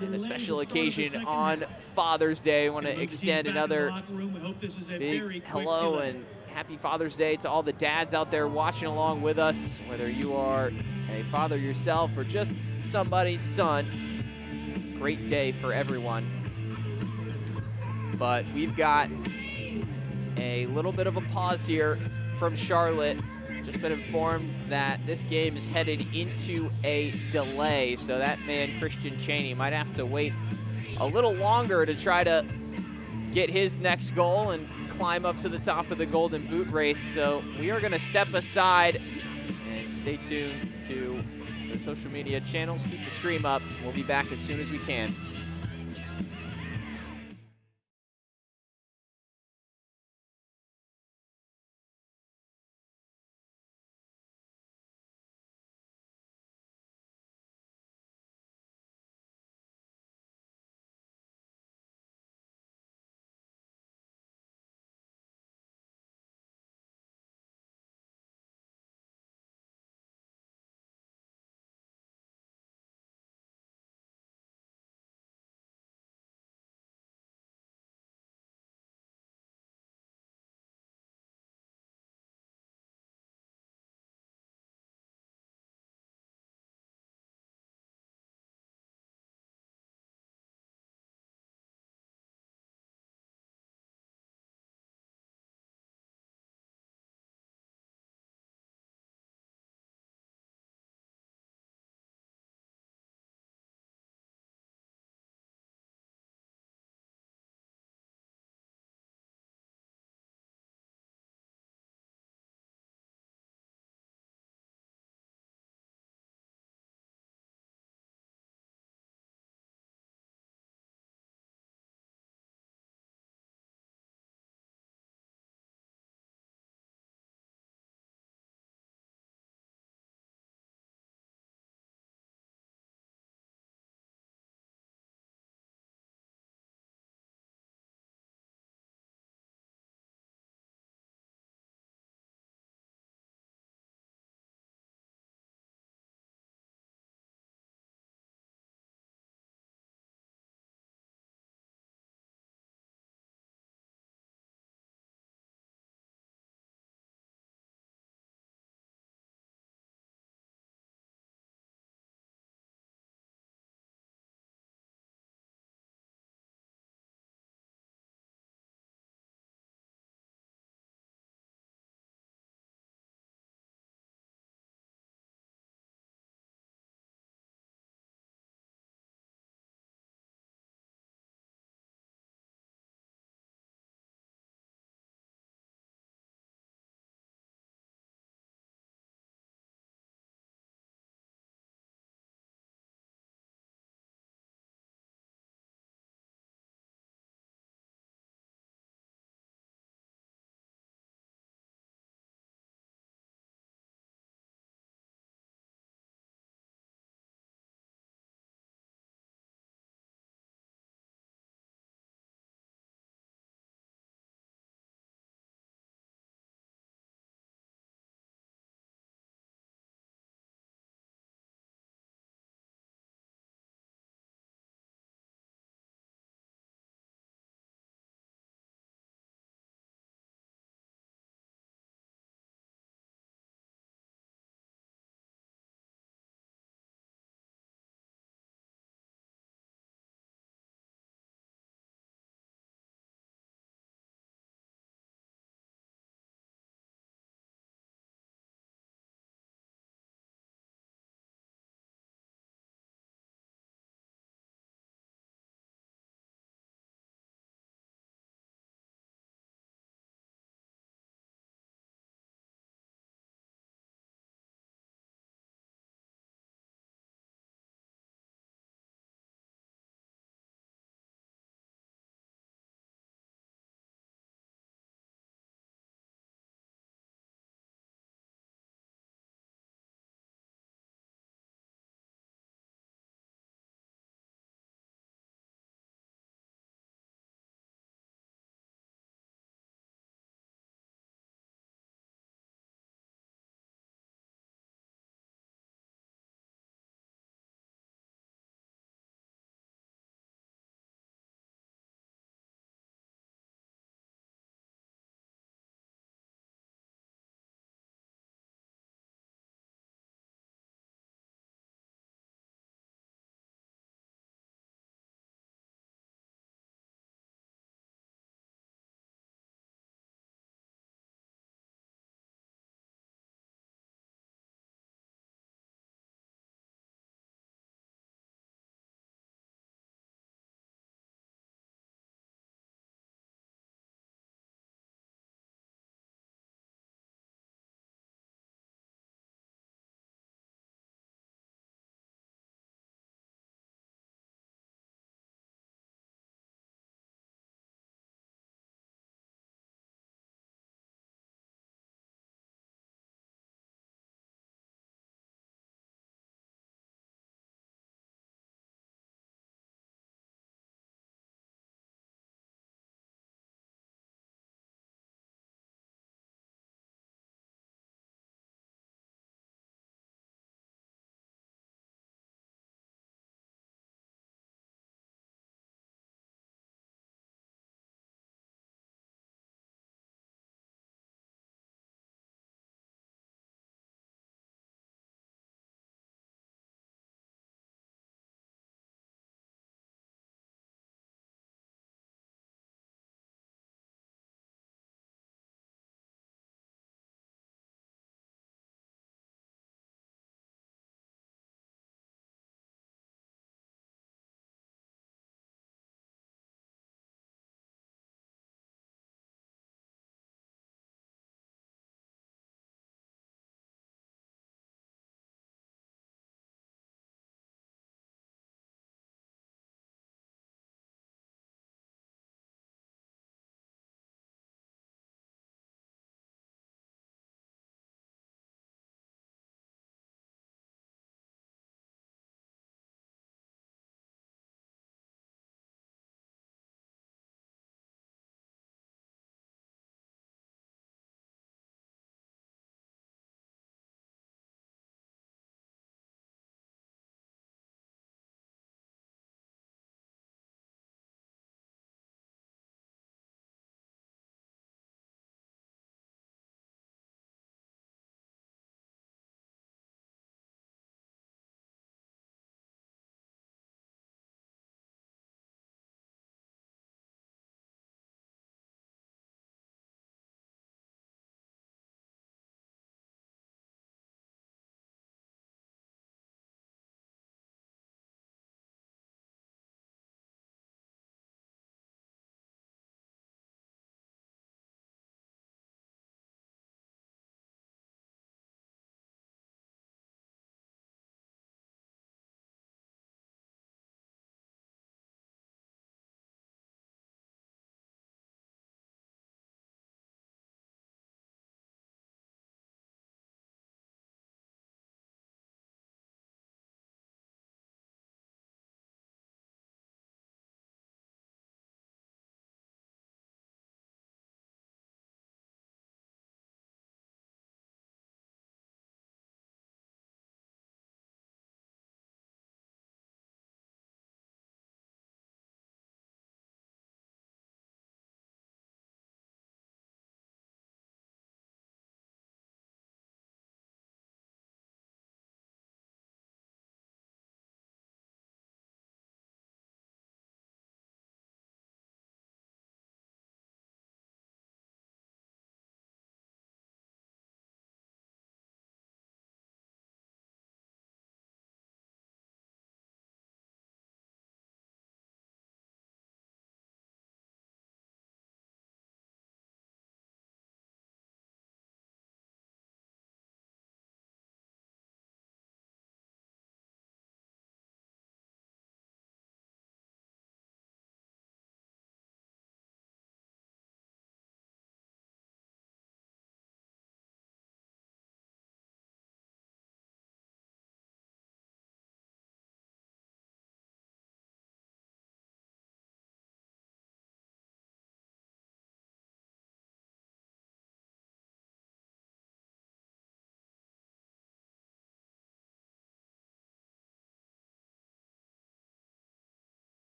and a special occasion on Father's Day. I want to extend another big hello and happy Father's Day to all the dads out there watching along with us, whether you are a father yourself or just somebody's son. Great day for everyone. But we've got a little bit of a pause here from Charlotte. Just been informed that this game is headed into a delay, so that man, Christian Cheney, might have to wait a little longer to try to get his next goal and climb up to the top of the Golden Boot race. So we are going to step aside and stay tuned to the social media channels. Keep the stream up. We'll be back as soon as we can.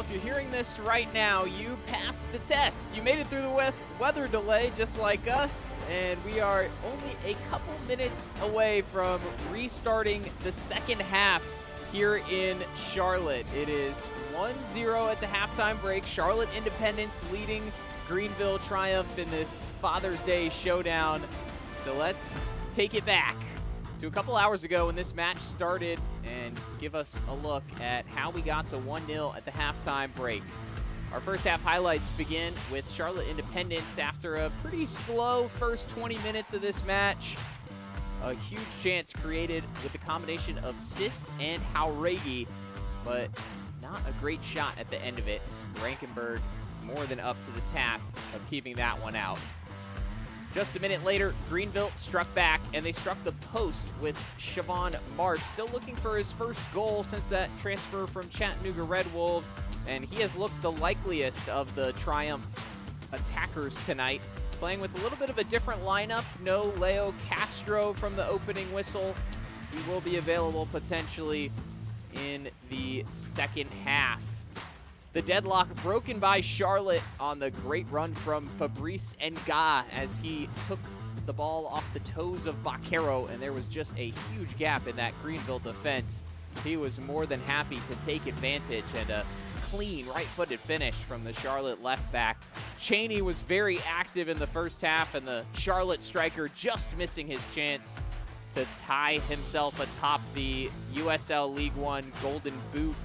if you're hearing this right now, you passed the test. You made it through the weather delay just like us, and we are only a couple minutes away from restarting the second half here in Charlotte. It is 1-0 at the halftime break. Charlotte Independence leading Greenville Triumph in this Father's Day showdown. So let's take it back to a couple hours ago when this match started and give us a look at how we got to 1-0 at the halftime break. Our first half highlights begin with Charlotte Independence after a pretty slow first 20 minutes of this match. A huge chance created with the combination of Sis and Hauregi, but not a great shot at the end of it. Rankenberg more than up to the task of keeping that one out. Just a minute later, Greenville struck back, and they struck the post with Siobhan Marsh, still looking for his first goal since that transfer from Chattanooga Red Wolves, and he has looked the likeliest of the Triumph attackers tonight, playing with a little bit of a different lineup. No Leo Castro from the opening whistle. He will be available potentially in the second half. The deadlock broken by Charlotte on the great run from Fabrice Nga as he took the ball off the toes of Baquero, and there was just a huge gap in that Greenville defense. He was more than happy to take advantage, and a clean right-footed finish from the Charlotte left back. Cheney was very active in the first half, and the Charlotte striker just missing his chance to tie himself atop the USL League One Golden Boot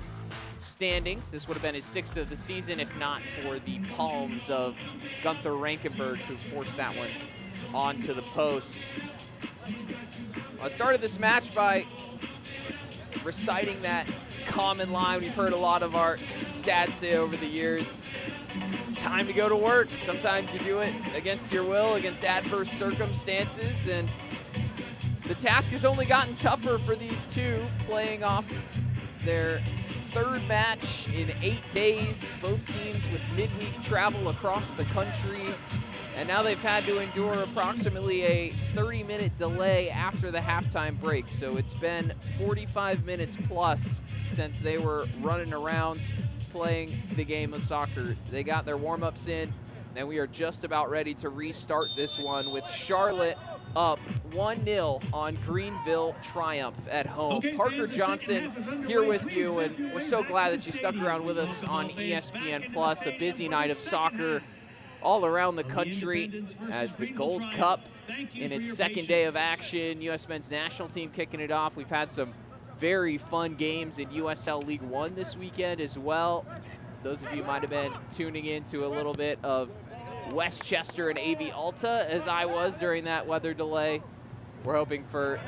standings. This would have been his 6th of the season if not for the palms of Gunther Rankenberg, who forced that one onto the post. I started this match by reciting that common line we've heard a lot of our dads say over the years. It's time to go to work. Sometimes you do it against your will, against adverse circumstances, and the task has only gotten tougher for these two, playing off their third match in 8 days, both teams with midweek travel across the country, and now they've had to endure approximately a 30-minute delay after the halftime break. So it's been 45 minutes plus since they were running around playing the game of soccer. They got their warm-ups in, and we are just about ready to restart this one with Charlotte up 1-0 on Greenville Triumph at home. Okay, Parker Johnson here with you, and we're so glad that you stuck around with us on ESPN Plus. A busy night of soccer all around the country as the Gold Cup in its second day of action. U.S. men's national team kicking it off. We've had some very fun games in USL League One this weekend as well. Those of you might have been tuning into a little bit of Westchester and AV Alta as I was during that weather delay. We're hoping for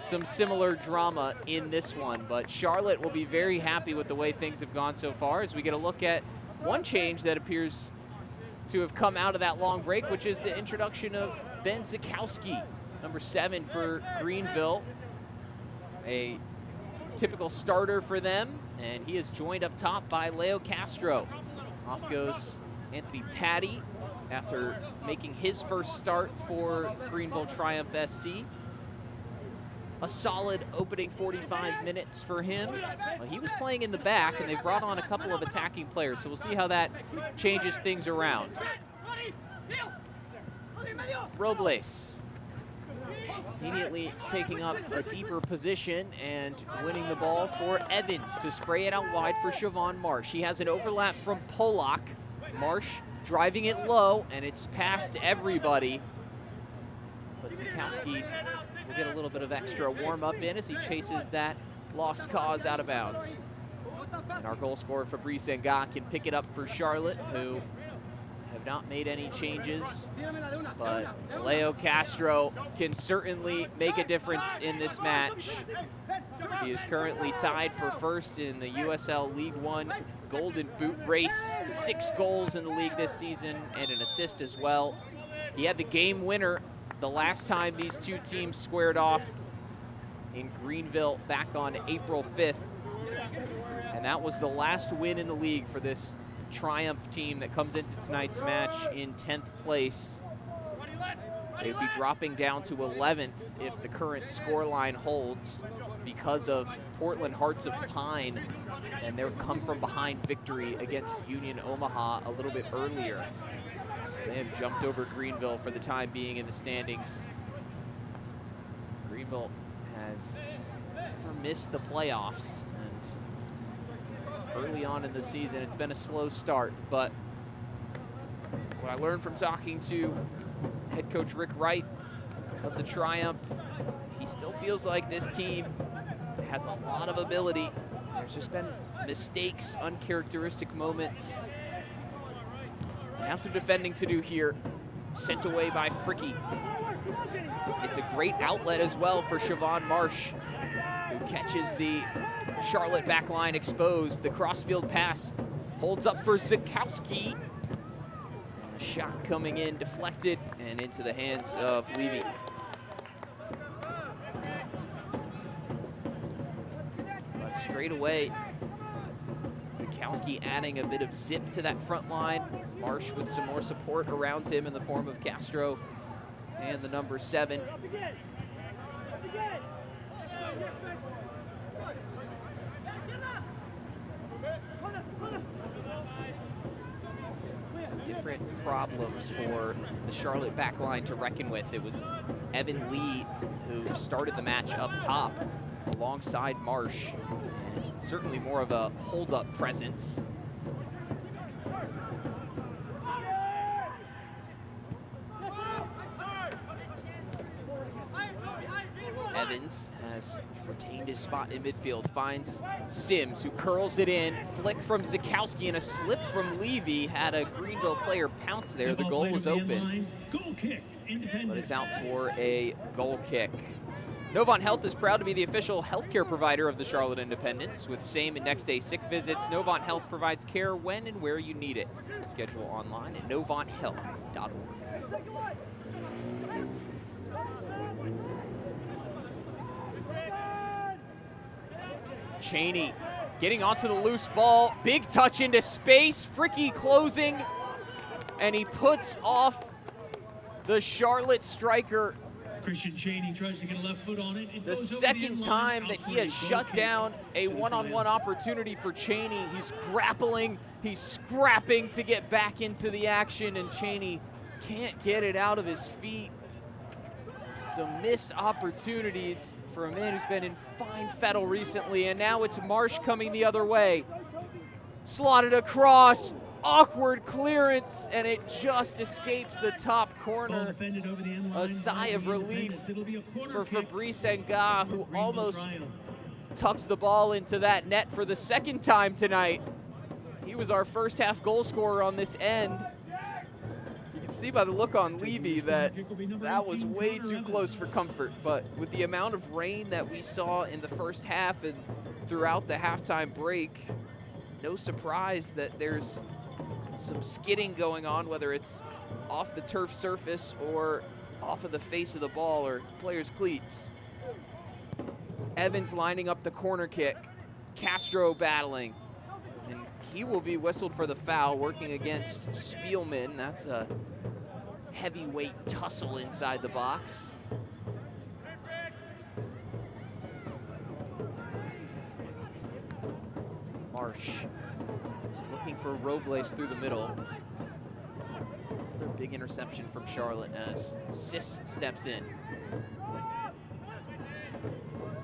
some similar drama in this one, but Charlotte will be very happy with the way things have gone so far as we get a look at one change that appears to have come out of that long break, which is the introduction of Ben Zakowski, number 7 for Greenville, a typical starter for them, and he is joined up top by Leo Castro. Off goes Anthony Patty after making his first start for Greenville Triumph SC. A solid opening 45 minutes for him. He was playing in the back, and they've brought on a couple of attacking players, so we'll see how that changes things around. Robles immediately taking up a deeper position and winning the ball for Evans to spray it out wide for Siobhan Marsh. He has an overlap from Polak. Marsh driving it low, and it's past everybody. But Zakowski will get a little bit of extra warm-up in as he chases that lost cause out of bounds. And our goal scorer, Fabrice Nga, can pick it up for Charlotte, who have not made any changes. But Leo Castro can certainly make a difference in this match. He is currently tied for first in the USL League One Golden Boot race. 6 goals in the league this season and an assist as well. He had the game winner the last time these two teams squared off in Greenville back on April 5th. And that was the last win in the league for this Triumph team that comes into tonight's match in 10th place. They'd be dropping down to 11th if the current scoreline holds. because of Portland Hearts of Pine and their come-from-behind victory against Union Omaha a little bit earlier. So they have jumped over Greenville for the time being in the standings. Greenville has never missed the playoffs, and early on in the season it's been a slow start, but what I learned from talking to head coach Rick Wright of the Triumph, he still feels like this team has a lot of ability. There's just been mistakes, uncharacteristic moments. They have some defending to do here. Sent away by Fricky. It's a great outlet as well for Siobhan Marsh, who catches the Charlotte back line exposed. The crossfield pass holds up for Zukowski. And the shot coming in, deflected, and into the hands of Levy. But straight away, Zukowski adding a bit of zip to that front line. Marsh with some more support around him in the form of Castro and the number 7. Some different problems for the Charlotte back line to reckon with. It was Evan Lee who started the match up top alongside Marsh, and certainly more of a hold-up presence. Evans has retained his spot in midfield, finds Sims, who curls it in. Flick from Zukowski and a slip from Levy. Had a Greenville player pounce there. The goal was open, but it's out for a goal kick. Novant Health is proud to be the official healthcare provider of the Charlotte Independents. With same and next day sick visits, Novant Health provides care when and where you need it. Schedule online at novanthealth.org. Cheney getting onto the loose ball. Big touch into space. Fricky closing, and he puts off the Charlotte striker.
Christian Cheney tries to get a left foot on it.
The second time that he has shut down a one-on-one opportunity for Cheney. He's grappling, he's scrapping to get back into the action, and Cheney can't get it out of his feet. Some missed opportunities for a man who's been in fine fettle recently, and now it's Marsh coming the other way. Slotted across, awkward clearance, and it just escapes the top corner. A sigh of relief for Fabrice Nga, who almost tucks the ball into that net for the second time tonight. He was our first half goal scorer on this end. You can see by the look on Levy that that was way too close for comfort, but with the amount of rain that we saw in the first half and throughout the halftime break, no surprise that there's some skidding going on, whether it's off the turf surface or off of the face of the ball or players' cleats. Evans lining up the corner kick. Castro battling, and he will be whistled for the foul, working against Spielman. That's a heavyweight tussle inside the box. Marsh is looking for Robles through the middle. Another big interception from Charlotte as Sis steps in.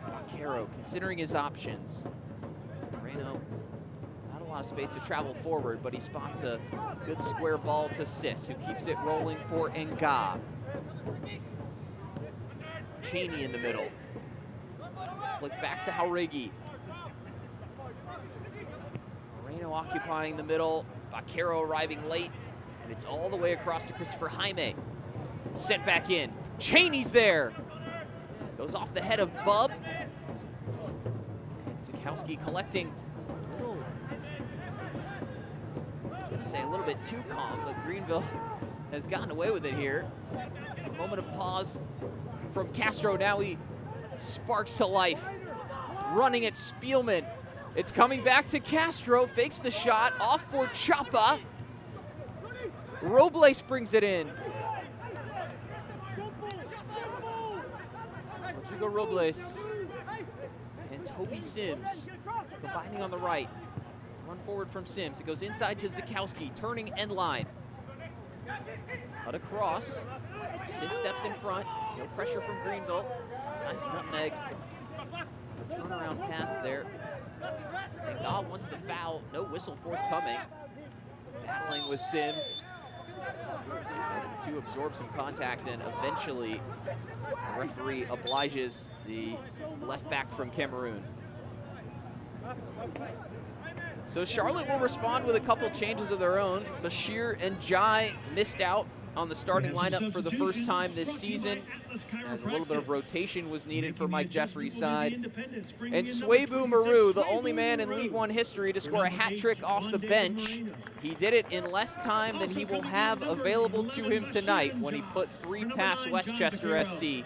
Vaquero considering his options. Moreno, not a lot of space to travel forward, but he spots a good square ball to Sis, who keeps it rolling for Nga. Cheney in the middle. Flick back to Jauregui. Moreno occupying the middle. Vaquero arriving late, and it's all the way across to Christopher Jaime. Sent back in. Cheney's there. Goes off the head of Bub. And Zukowski collecting. I was gonna say a little bit too calm, but Greenville has gotten away with it here. A moment of pause from Castro. Now he sparks to life. Running at Spielman. It's coming back to Castro, fakes the shot, off for Chapa. Robles brings it in. Rodrigo Robles and Toby Sims combining on the right. Run forward from Sims. It goes inside to Zakowski, turning end line. Cut across. Sis steps in front. No pressure from Greenville. Nice nutmeg. A turnaround pass there. And God wants the foul. No whistle forthcoming. Battling with Sims. As the two absorb some contact, and eventually the referee obliges the left back from Cameroon. So Charlotte will respond with a couple changes of their own. Bashir and Jai missed out on the starting lineup for the first time this season, as a little bit of rotation was needed for Mike Jeffrey's side. And Swebu Maru, the only man in League One history to score a hat trick off the bench. He did it in less time than he will have available to him tonight when he put 3 past Westchester SC.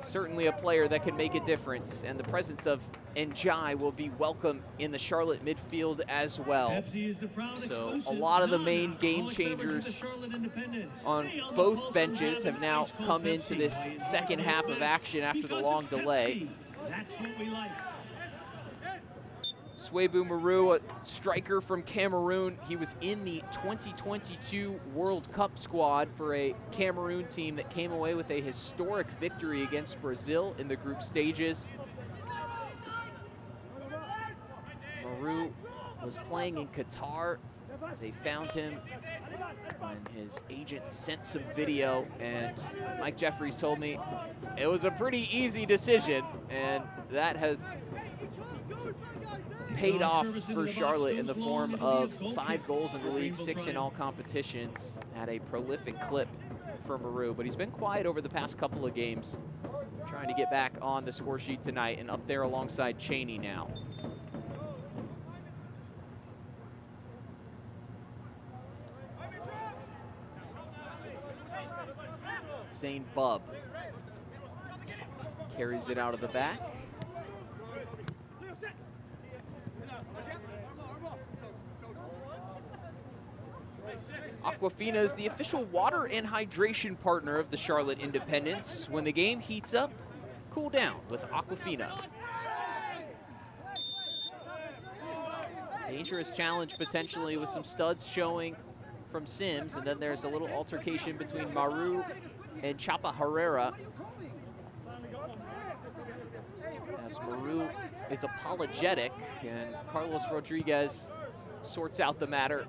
Certainly a player that can make a difference, and the presence of Njai will be welcome in the Charlotte midfield as well. So a lot of the main game changers on both benches have now come into this second half of action after the long delay.
That's what we like.
Swebu Maru, a striker from Cameroon. He was in the 2022 World Cup squad for a Cameroon team that came away with a historic victory against Brazil in the group stages. Maru was playing in Qatar. They found him when his agent sent some video, and Mike Jeffries told me it was a pretty easy decision, and that has paid off for Charlotte in the form of 5 goals in the league, 6 in all competitions. Had a prolific clip for Maru, but he's been quiet over the past couple of games, trying to get back on the score sheet tonight, and up there alongside Cheney now. Zane Bub carries it out of the back. Aquafina is the official water and hydration partner of the Charlotte Independents. When the game heats up, cool down with Aquafina. Dangerous challenge potentially with some studs showing from Sims, and then there's a little altercation between Maru and Chapa Herrera. As Maru is apologetic, and Carlos Rodriguez sorts out the matter.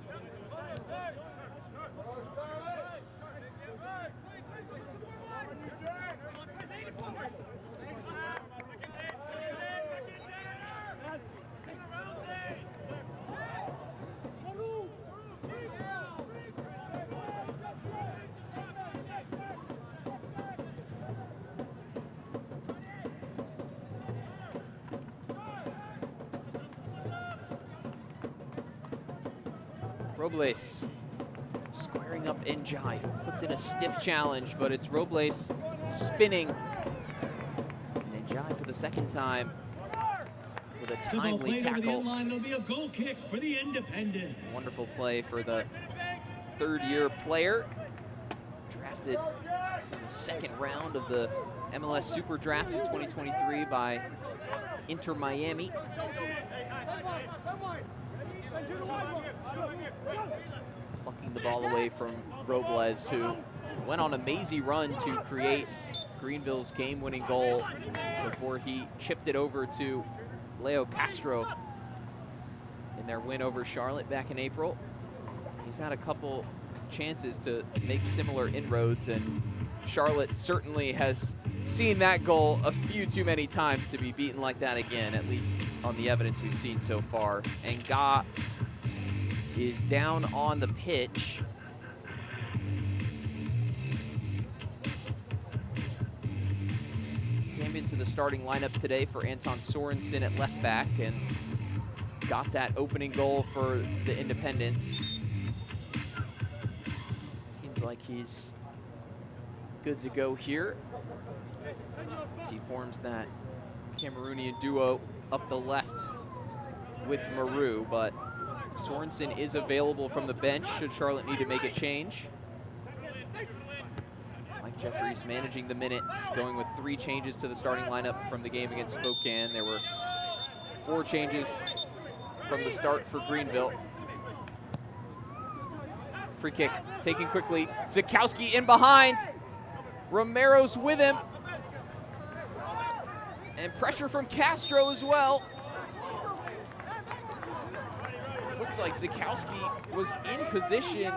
Robles squaring up Njai, puts in a stiff challenge, but it's Robles spinning. And Njai for the second time with a timely tackle.
There'll be a goal kick for the Independents.
Wonderful play for the third-year player. Drafted in the second round of the MLS Super Draft in 2023 by Inter Miami. Plucking the ball away from Robles, who went on a mazy run to create Greenville's game-winning goal before he chipped it over to Leo Castro in their win over Charlotte back in April. He's had a couple chances to make similar inroads, and Charlotte certainly has seen that goal a few too many times to be beaten like that again, at least on the evidence we've seen so far. And Ga is down on the pitch. Came into the starting lineup today for Anton Sorensen at left back and got that opening goal for the Independents. Seems like he's good to go here as he forms that Cameroonian duo up the left with Maru, but Sorensen is available from the bench should Charlotte need to make a change. Mike Jeffries managing the minutes, going with 3 changes to the starting lineup from the game against Spokane. There were 4 changes from the start for Greenville. Free kick taken quickly. Zukowski in behind. Romero's with him. And pressure from Castro as well. Looks like Zukowski was in position,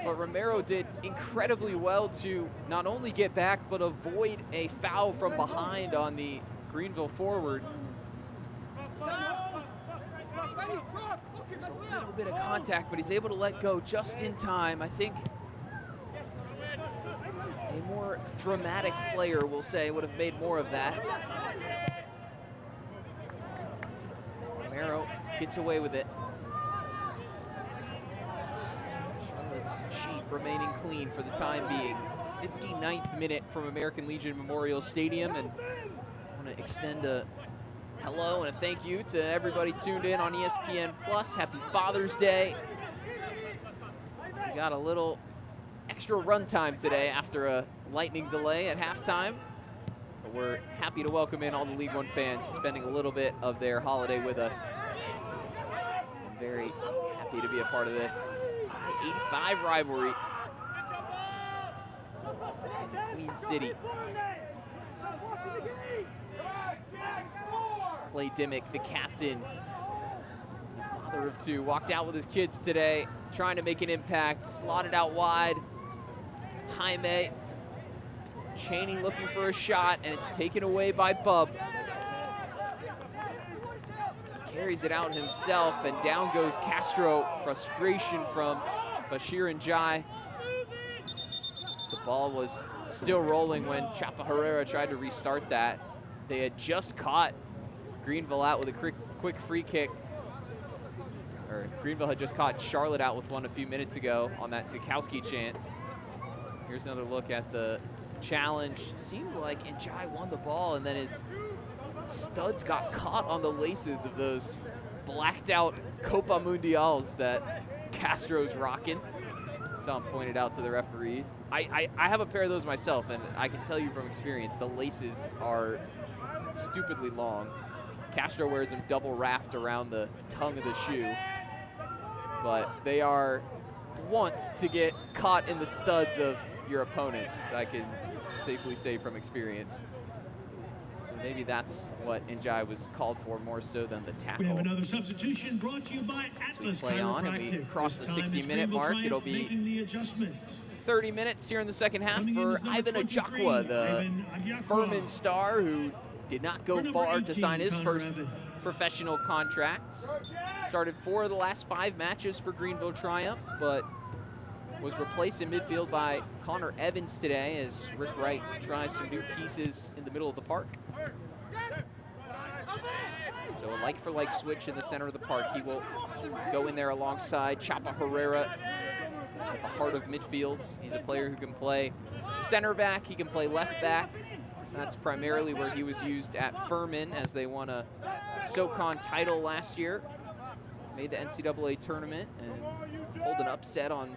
but Romero did incredibly well to not only get back, but avoid a foul from behind on the Greenville forward. There's a little bit of contact, but he's able to let go just in time. I think a more dramatic player, we'll say, would have made more of that. Romero gets away with it. Charlotte's sheet remaining clean for the time being. 59th minute from American Legion Memorial Stadium, and I want to extend a hello and a thank you to everybody tuned in on ESPN Plus. Happy Father's Day. We got a little extra run time today after a lightning delay at halftime. But we're happy to welcome in all the League One fans spending a little bit of their holiday with us. I'm very happy to be a part of this I-85 rivalry in the Queen City. Clay Dimmick, the captain, the father of 2, walked out with his kids today, trying to make an impact, slotted out wide. Jaime, Cheney looking for a shot, and it's taken away by Bub. He carries it out himself, and down goes Castro. Frustration from Bashir and Jai. The ball was still rolling when Chapa Herrera tried to restart that. They had just caught Greenville out with a quick free kick. Or Greenville had just caught Charlotte out with one a few minutes ago on that Zukowski chance. Here's another look at the challenge. Seemed like Njai won the ball, and then his studs got caught on the laces of those blacked out Copa Mundials that Castro's rocking. Some pointed out to the referees. I have a pair of those myself, and I can tell you from experience, the laces are stupidly long. Castro wears them double wrapped around the tongue of the shoe, but they are wont to get caught in the studs of your opponents, I can safely say from experience. So maybe that's what Njai was called for more so than the tackle.
We have another substitution brought to you by Atlas.
As we play on and we cross the 60-minute mark, it'll be 30 minutes here in the second half for Ivan Ajakwa, the Furman star who did not go far to sign his first professional contract. Started 4 of the last 5 matches for Greenville Triumph, but was replaced in midfield by Connor Evans today as Rick Wright tries some new pieces in the middle of the park. So a like-for-like switch in the center of the park. He will go in there alongside Chapa Herrera at the heart of midfield. He's a player who can play center back, he can play left back. That's primarily where he was used at Furman as they won a SoCon title last year. Made the NCAA tournament and pulled an upset on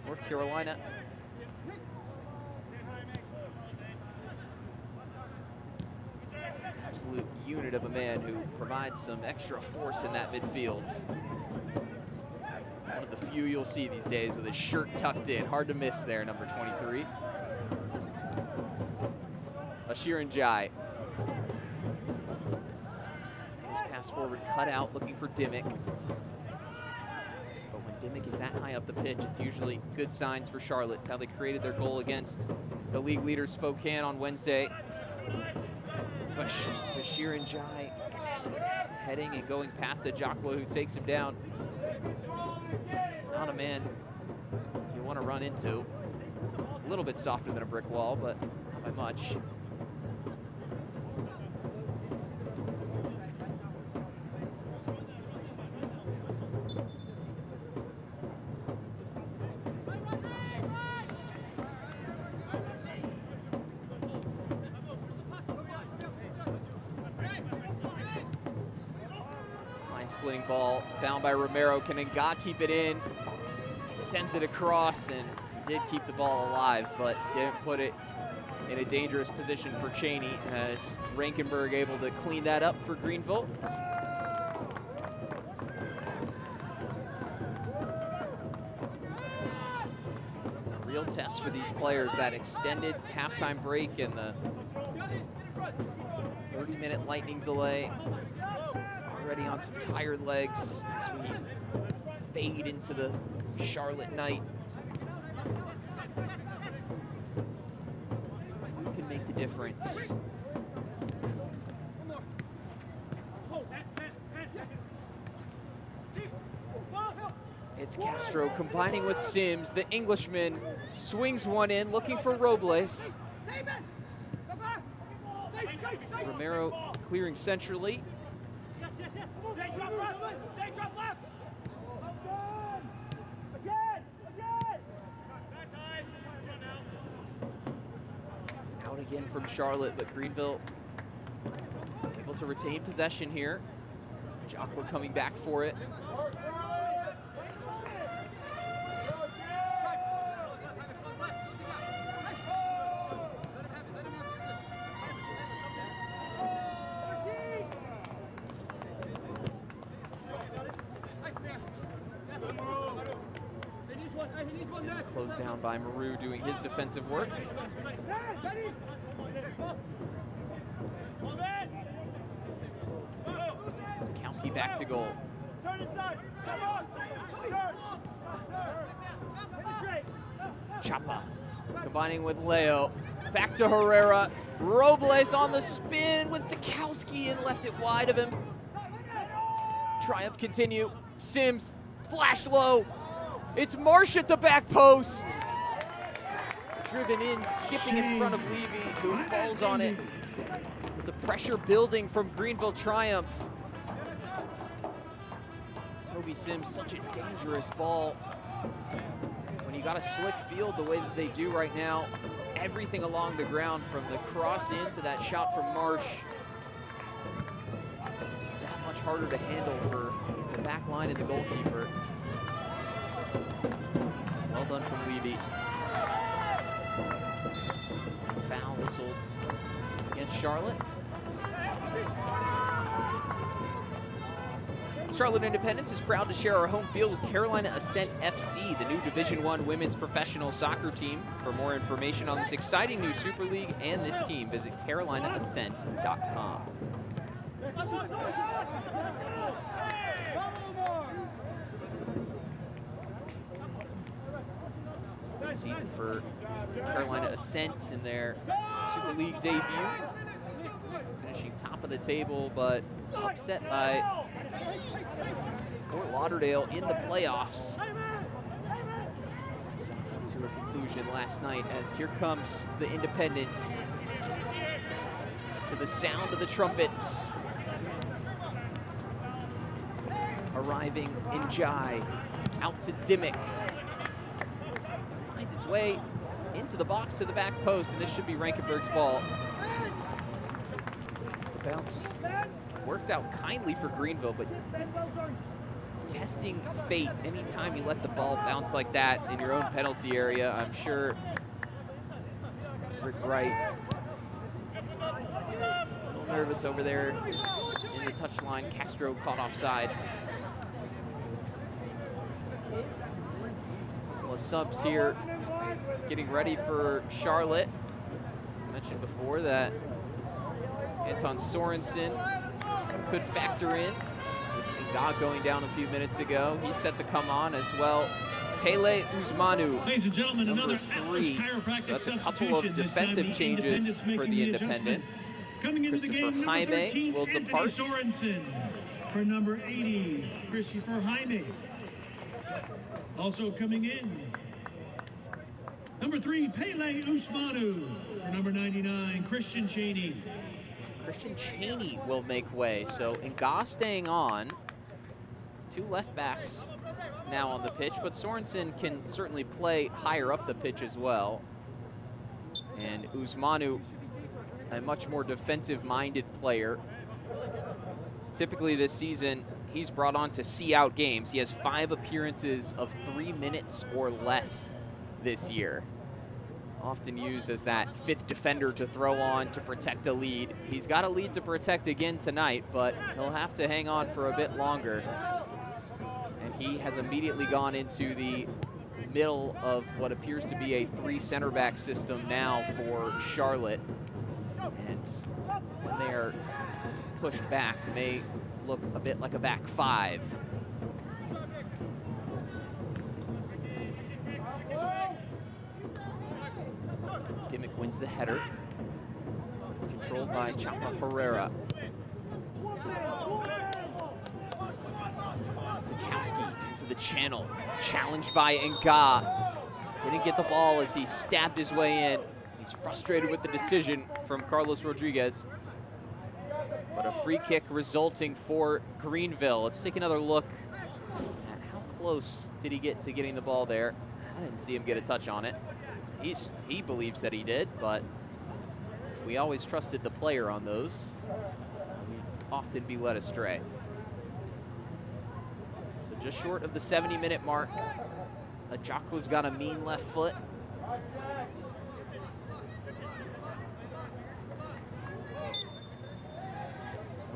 North Carolina. Absolute unit of a man who provides some extra force in that midfield. One of the few you'll see these days with his shirt tucked in. Hard to miss there, number 23. Bashir Njai. His pass forward cut out, looking for Dimmick. But when Dimmick is that high up the pitch, it's usually good signs for Charlotte. It's how they created their goal against the league leader Spokane on Wednesday. Bashir Njai heading and going past Ajakwa, who takes him down. Not a man you want to run into. A little bit softer than a brick wall, but not by much. Splitting ball found by Romero. Can Nga keep it in? Sends it across, and did keep the ball alive, but didn't put it in a dangerous position for Cheney, as Rankenberg able to clean that up for Greenville. A real test for these players, that extended halftime break and the 30-minute lightning delay. Already on some tired legs as we fade into the Charlotte night. Who can make the difference? It's Castro combining with Sims. The Englishman swings one in, looking for Robles. Romero clearing centrally. Out again from Charlotte, but Greenville able to retain possession here. Jacqua coming back for it. Sims closed down by Maru doing his defensive work. Sikowski back to goal. Chapa combining with Leo. Back to Herrera. Robles on the spin with Sikowski and left it wide of him. Triumph continue. Sims, flash low. It's Marsh at the back post. Driven in, skipping in front of Levy, who falls on it. With the pressure building from Greenville Triumph. Toby Sims, such a dangerous ball. When you got a slick field the way that they do right now, everything along the ground from the cross in to that shot from Marsh. That much harder to handle for the back line and the goalkeeper. Well done from Levy. Foul whistled against Charlotte. Charlotte Independence is proud to share our home field with Carolina Ascent FC, the new Division I women's professional soccer team. For more information on this exciting new Super League and this team, visit carolinaascent.com. Good season for Carolina Ascent in their Super League debut. Finishing top of the table, but upset by Fort Lauderdale in the playoffs. So come to a conclusion last night as here comes the Independents to the sound of the trumpets. Arriving in Jai, out to Dimmick. Finds its way into the box to the back post, and this should be Rankenberg's ball. The bounce worked out kindly for Greenville, but testing fate anytime you let the ball bounce like that in your own penalty area. I'm sure Rick Wright a little nervous over there in the touchline. Castro caught offside. Couple of subs here getting ready for Charlotte. I mentioned before that Anton Sorensen could factor in with Nga going down a few minutes ago. He's set to come on as well. Pele Usmanu,
Ladies and gentlemen,
number 3. So that's a couple of defensive changes for the Independents.
Coming into the game, number
Jaime
13,
will
Anthony
depart.
Sorensen. For number 80, Christopher Jaime. Also coming in, number 3, Pele Usmanu. For number 99, Christian Cheney.
Christian Cheney will make way. So Nga staying on. 2 left backs now on the pitch, but Sorensen can certainly play higher up the pitch as well. And Usmanu, a much more defensive-minded player. Typically this season, he's brought on to see out games. He has 5 appearances of 3 minutes or less this year. Often used as that 5th defender to throw on to protect a lead. He's got a lead to protect again tonight, but he'll have to hang on for a bit longer. And he has immediately gone into the middle of what appears to be a 3 center back system now for Charlotte. And when they are pushed back, may look a bit like a back 5. Dimmick wins the header. Controlled by Chapa Herrera. Zukowski into the channel. Challenged by Nga. Didn't get the ball as he stabbed his way in. He's frustrated with the decision from Carlos Rodriguez. But a free kick resulting for Greenville. Let's take another look at how close did he get to getting the ball there. I didn't see him get a touch on it. He believes that he did, but we always trusted the player on those. We'd often be led astray. So just short of the 70-minute mark. Ajakwa's got a mean left foot.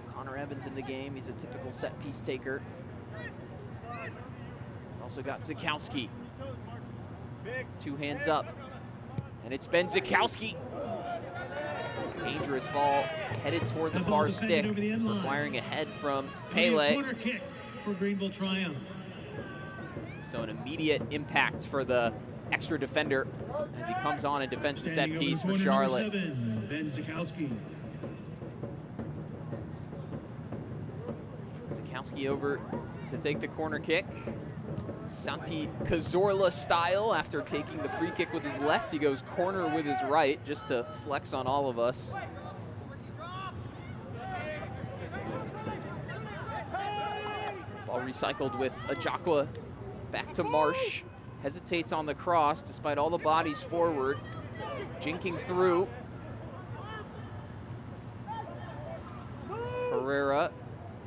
O'Connor Evans in the game. He's a typical set-piece taker. Also got Zukowski. 2 hands up. And it's Ben Zukowski. Dangerous ball headed toward the far stick, requiring a head from Pele.
Corner kick for Greenville Triumph.
So an immediate impact for the extra defender as he comes on and defends the set piece for Charlotte.
Ben Zukowski.
Zukowski over to take the corner kick. Santi Cazorla style. After taking the free kick with his left, he goes corner with his right, just to flex on all of us. Ball recycled with Ajakwa. Back to Marsh. Hesitates on the cross despite all the bodies forward. Jinking through. Herrera.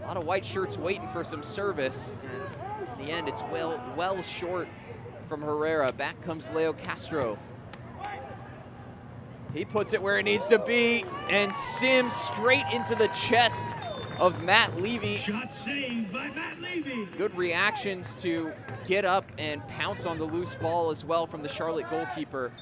A lot of white shirts waiting for some service. And in the end, it's well short from Herrera. Back comes Leo Castro. He puts it where it needs to be, and Sims straight into the chest of Matt Levy.
Shot saved by Matt Levy.
Good reactions to get up and pounce on the loose ball as well from the Charlotte goalkeeper.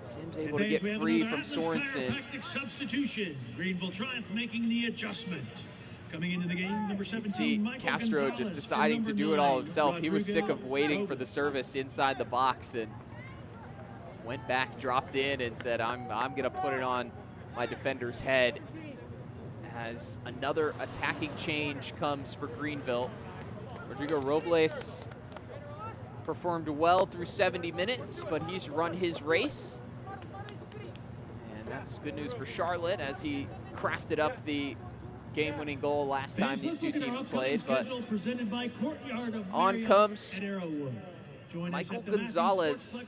Sims able to get free from Sorensen.
Substitution. Greenville Triumph making the adjustment. Coming into the game, number 17,
see Castro just deciding to do it all himself. He was sick of waiting for the service inside the box and went back, dropped in, and said, I'm going to put it on my defender's head. As another attacking change comes for Greenville. Rodrigo Robles performed well through 70 minutes, but he's run his race. And that's good news for Charlotte as he crafted up the game-winning goal last time these two teams played, but on comes Michael Gonzalez,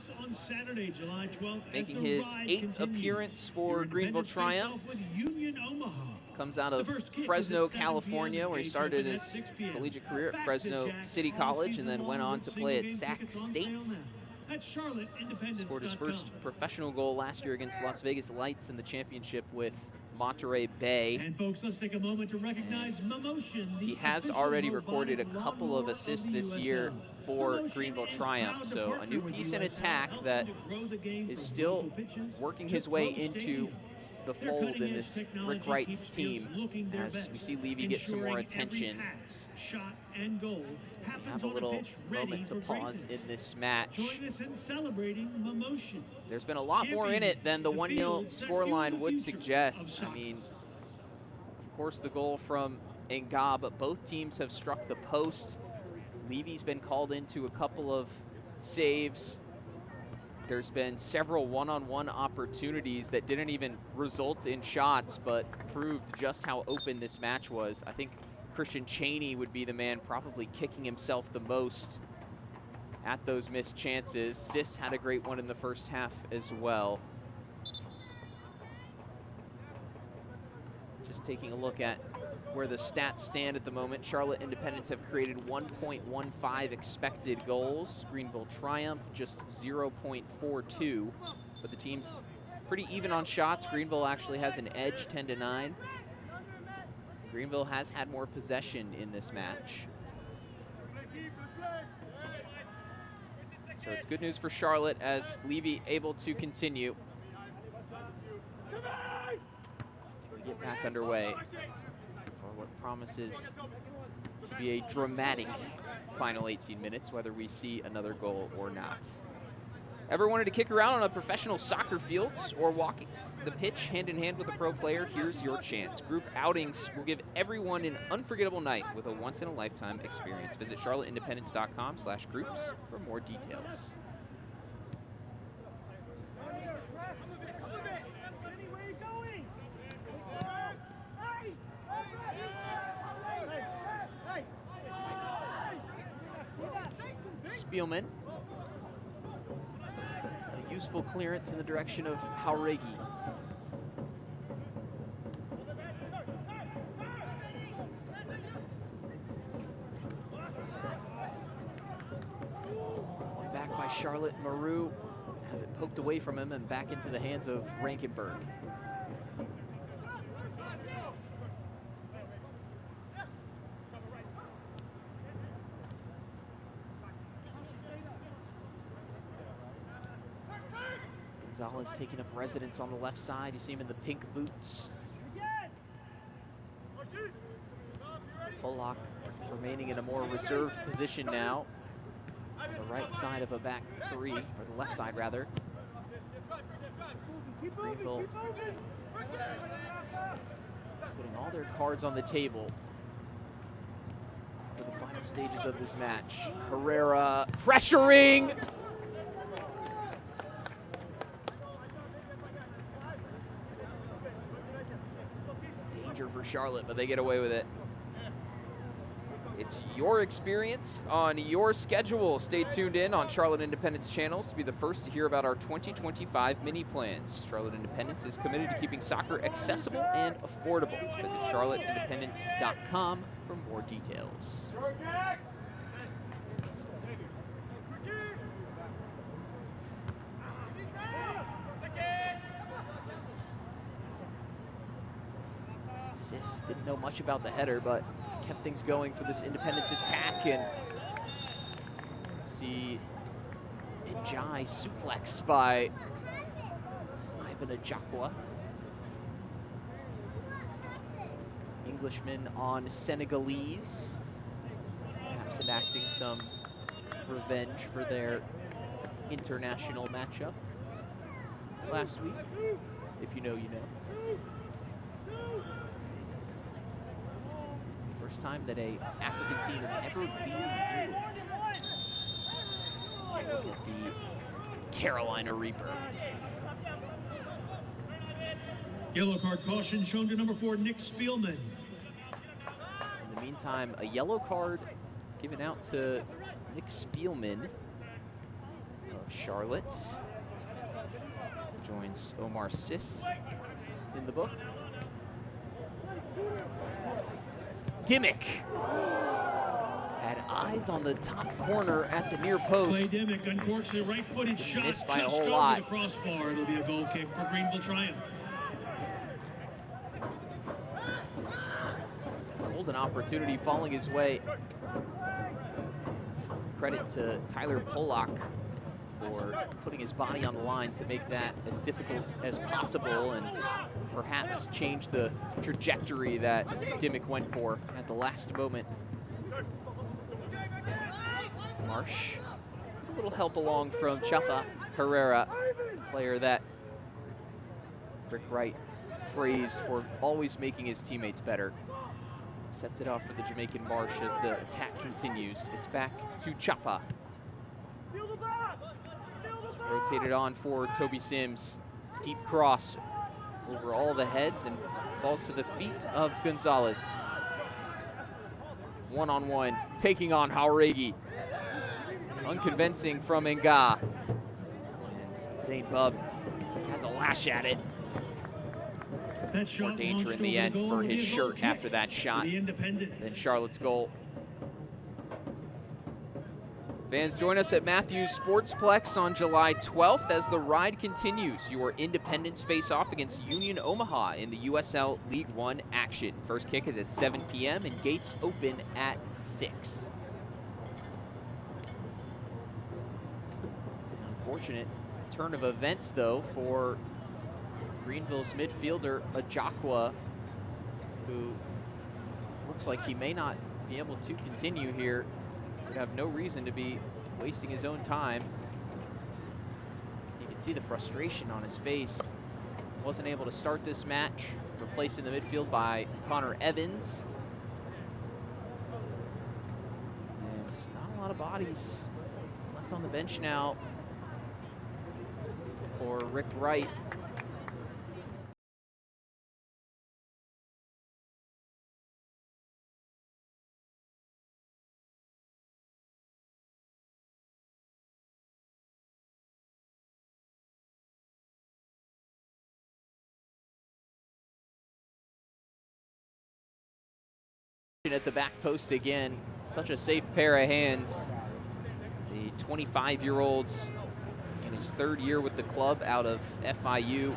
making his 8th appearance for Greenville Triumph. Comes out of Fresno, California, where he started his collegiate career at Fresno City College and then went on to play at Sac State. Scored his first professional goal last year against Las Vegas Lights in the championship with Monterey Bay.
And folks, let's take a moment to recognize Momotion.
He has already recorded a couple of assists this year for Greenville Triumph. So a new piece in attack that is still working his way into the fold in this Rick Wright's team as we see Levy get some more attention. We have a little moment to pause in this match. There's been a lot more in it than the 1-0 scoreline would suggest. I mean, of course, the goal from Nga, but both teams have struck the post. Levy's been called into a couple of saves. There's been several one-on-one opportunities that didn't even result in shots, but proved just how open this match was. I think Christian Cheney would be the man probably kicking himself the most at those missed chances. Sis had a great one in the first half as well. Just taking a look at where the stats stand at the moment. Charlotte Independence have created 1.15 expected goals. Greenville Triumph just 0.42. But the team's pretty even on shots. Greenville actually has an edge, 10-9. Greenville has had more possession in this match. So it's good news for Charlotte as Levy able to continue. We get back underway for what promises to be a dramatic final 18 minutes, whether we see another goal or not. Ever wanted to kick around on a professional soccer field or walking the pitch hand in hand with a pro player? Here's your chance. Group outings will give everyone an unforgettable night with a once-in-a-lifetime experience. Visit charlotteindependence.com/groups for more details. Spielman. A useful clearance in the direction of Jauregui. Back by Charlotte. Maru has it poked away from him and back into the hands of Rankenberg. Gonzalez taking up residence on the left side. You see him in the pink boots. Pollock remaining in a more reserved position now. On the right side of a back three, or the left side rather. Greenville putting all their cards on the table for the final stages of this match. Herrera pressuring. For Charlotte, but they get away with it. It's your experience on your schedule. Stay tuned in on Charlotte Independence channels to be the first to hear about our 2025 mini plans. Charlotte Independence is committed to keeping soccer accessible and affordable. Visit charlotteindependence.com for more details. Didn't know much about the header, but kept things going for this Independence attack. And see Njai suplexed by Ivan Ajakwa. Englishman on Senegalese, perhaps enacting some revenge for their international matchup last week. If you know, you know. First time that a African team has ever beaten England. Look at the Carolina Reaper.
Yellow card caution shown to number 4, Nick Spielman.
In the meantime, a yellow card given out to Nick Spielman of Charlotte. Joins Omar Sis in the book. Dimmick had eyes on the top corner at the near post.
Clay Dimmick uncorks a right-footed shot
missed by a
just
whole
over
lot.
the crossbar. It'll be a goal kick for Greenville Triumph.
Golden opportunity falling his way. Credit to Tyler Pollock for putting his body on the line to make that as difficult as possible and perhaps change the trajectory that Dimmick went for at the last moment. Marsh, a little help along from Chapa Herrera, player that Rick Wright praised for always making his teammates better. Sets it off for the Jamaican Marsh as the attack continues. It's back to Chapa. Rotated on for Toby Sims. Deep cross over all the heads and falls to the feet of Gonzalez. One-on-one, taking on Jauregui. Unconvincing from Nga. And Zayn Bub has a lash at it. More danger in the end for his shirt after that shot than Charlotte's goal. Fans, join us at Matthews Sportsplex on July 12th as the ride continues. Your Independents face off against Union Omaha in the USL League One action. First kick is at 7 p.m. and gates open at 6. Unfortunate turn of events, though, for Greenville's midfielder, Ajakwa, who looks like he may not be able to continue here. Would have no reason to be wasting his own time. You can see the frustration on his face. Wasn't able to start this match, replaced in the midfield by Connor Evans. And it's not a lot of bodies left on the bench now for Rick Wright. At the back post again, such a safe pair of hands. The 25-year-old's in his 3rd year with the club out of FIU.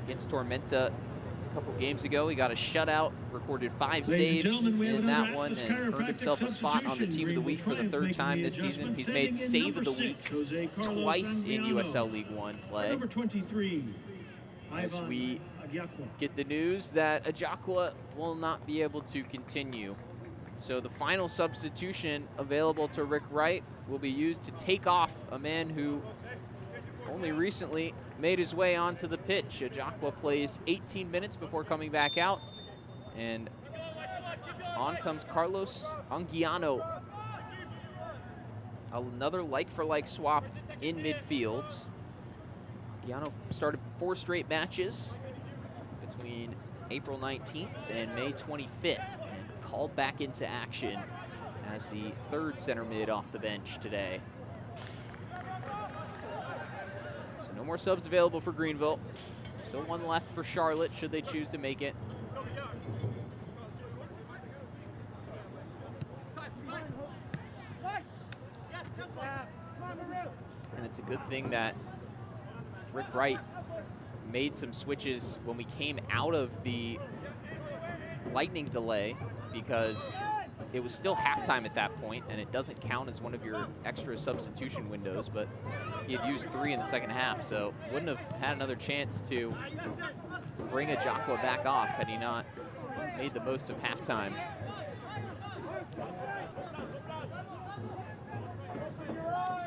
Against Tormenta a couple games ago, he got a shutout, recorded 5 saves in that one, and earned himself a spot on the Team of the Week for the 3rd time this season. He's made Save of the Week twice in USL League One play. As we get the news that Ajakwa will not be able to continue. So the final substitution available to Rick Wright will be used to take off a man who only recently made his way onto the pitch. Ajakwa plays 18 minutes before coming back out, and on comes Carlos Anguiano. Another like-for-like swap in midfield. Anguiano started 4 straight matches between April 19th and May 25th, and called back into action as the 3rd center mid off the bench today. So no more subs available for Greenville. Still 1 left for Charlotte should they choose to make it. And it's a good thing that Rick Wright made some switches when we came out of the lightning delay, because it was still halftime at that point, and it doesn't count as one of your extra substitution windows, but he had used 3 in the second half, so wouldn't have had another chance to bring Ajakwa back off had he not made the most of halftime.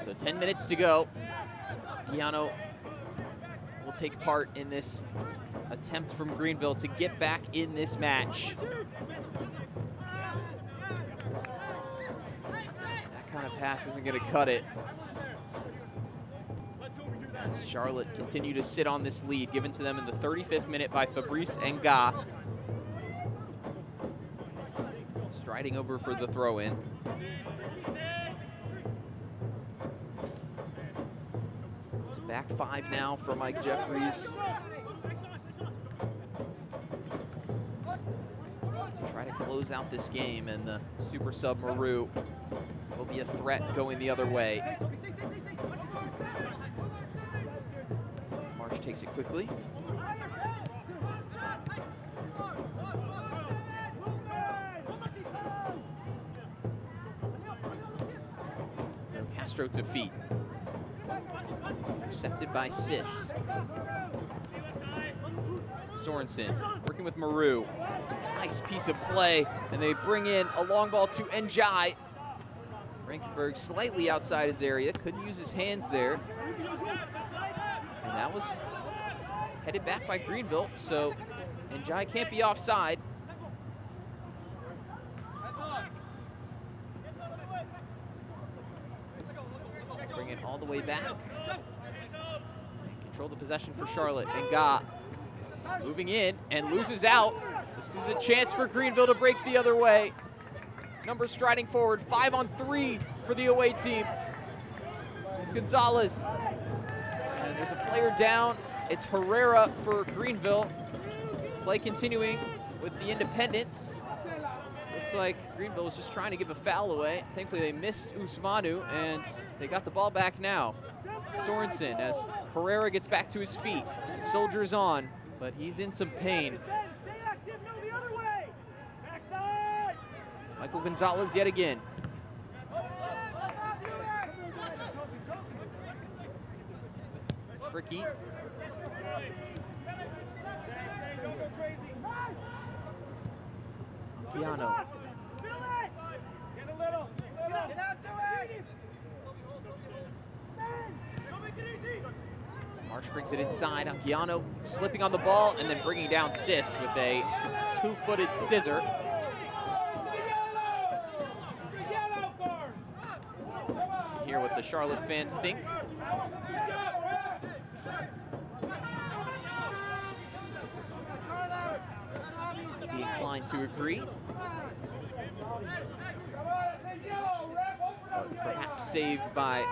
So 10 minutes to go. Giano will take part in this attempt from Greenville to get back in this match. That kind of pass isn't going to cut it. As Charlotte continue to sit on this lead, given to them in the 35th minute by Fabrice Nga. Striding over for the throw-in. It's a back 5 now for Mike Jeffries. To try to close out this game, and the super sub Maru will be a threat going the other way. Marsh takes it quickly. Castro to feet. Intercepted by Sis. Sorensen working with Maru. Nice piece of play, and they bring in a long ball to Njai. Rankenberg slightly outside his area, couldn't use his hands there. And that was headed back by Greenville, so Njai can't be offside. Bring it all the way back. Control the possession for Charlotte. Nga moving in and loses out. This is a chance for Greenville to break the other way. Numbers striding forward, 5-on-3 for the away team. It's Gonzalez. And there's a player down It's Herrera for Greenville. Play continuing with the Independents. Looks like Greenville was just trying to give a foul away. Thankfully, they missed Usmanu, and they got the ball back now. Sorensen, as Herrera gets back to his feet, soldiers on, but he's in some pain. Michael Gonzalez yet again. Fricky. Giano. Marsh brings it inside. Anguiano slipping on the ball and then bringing down Sis with a two-footed scissor. Hear what the Charlotte fans think. Be inclined to agree. But perhaps saved by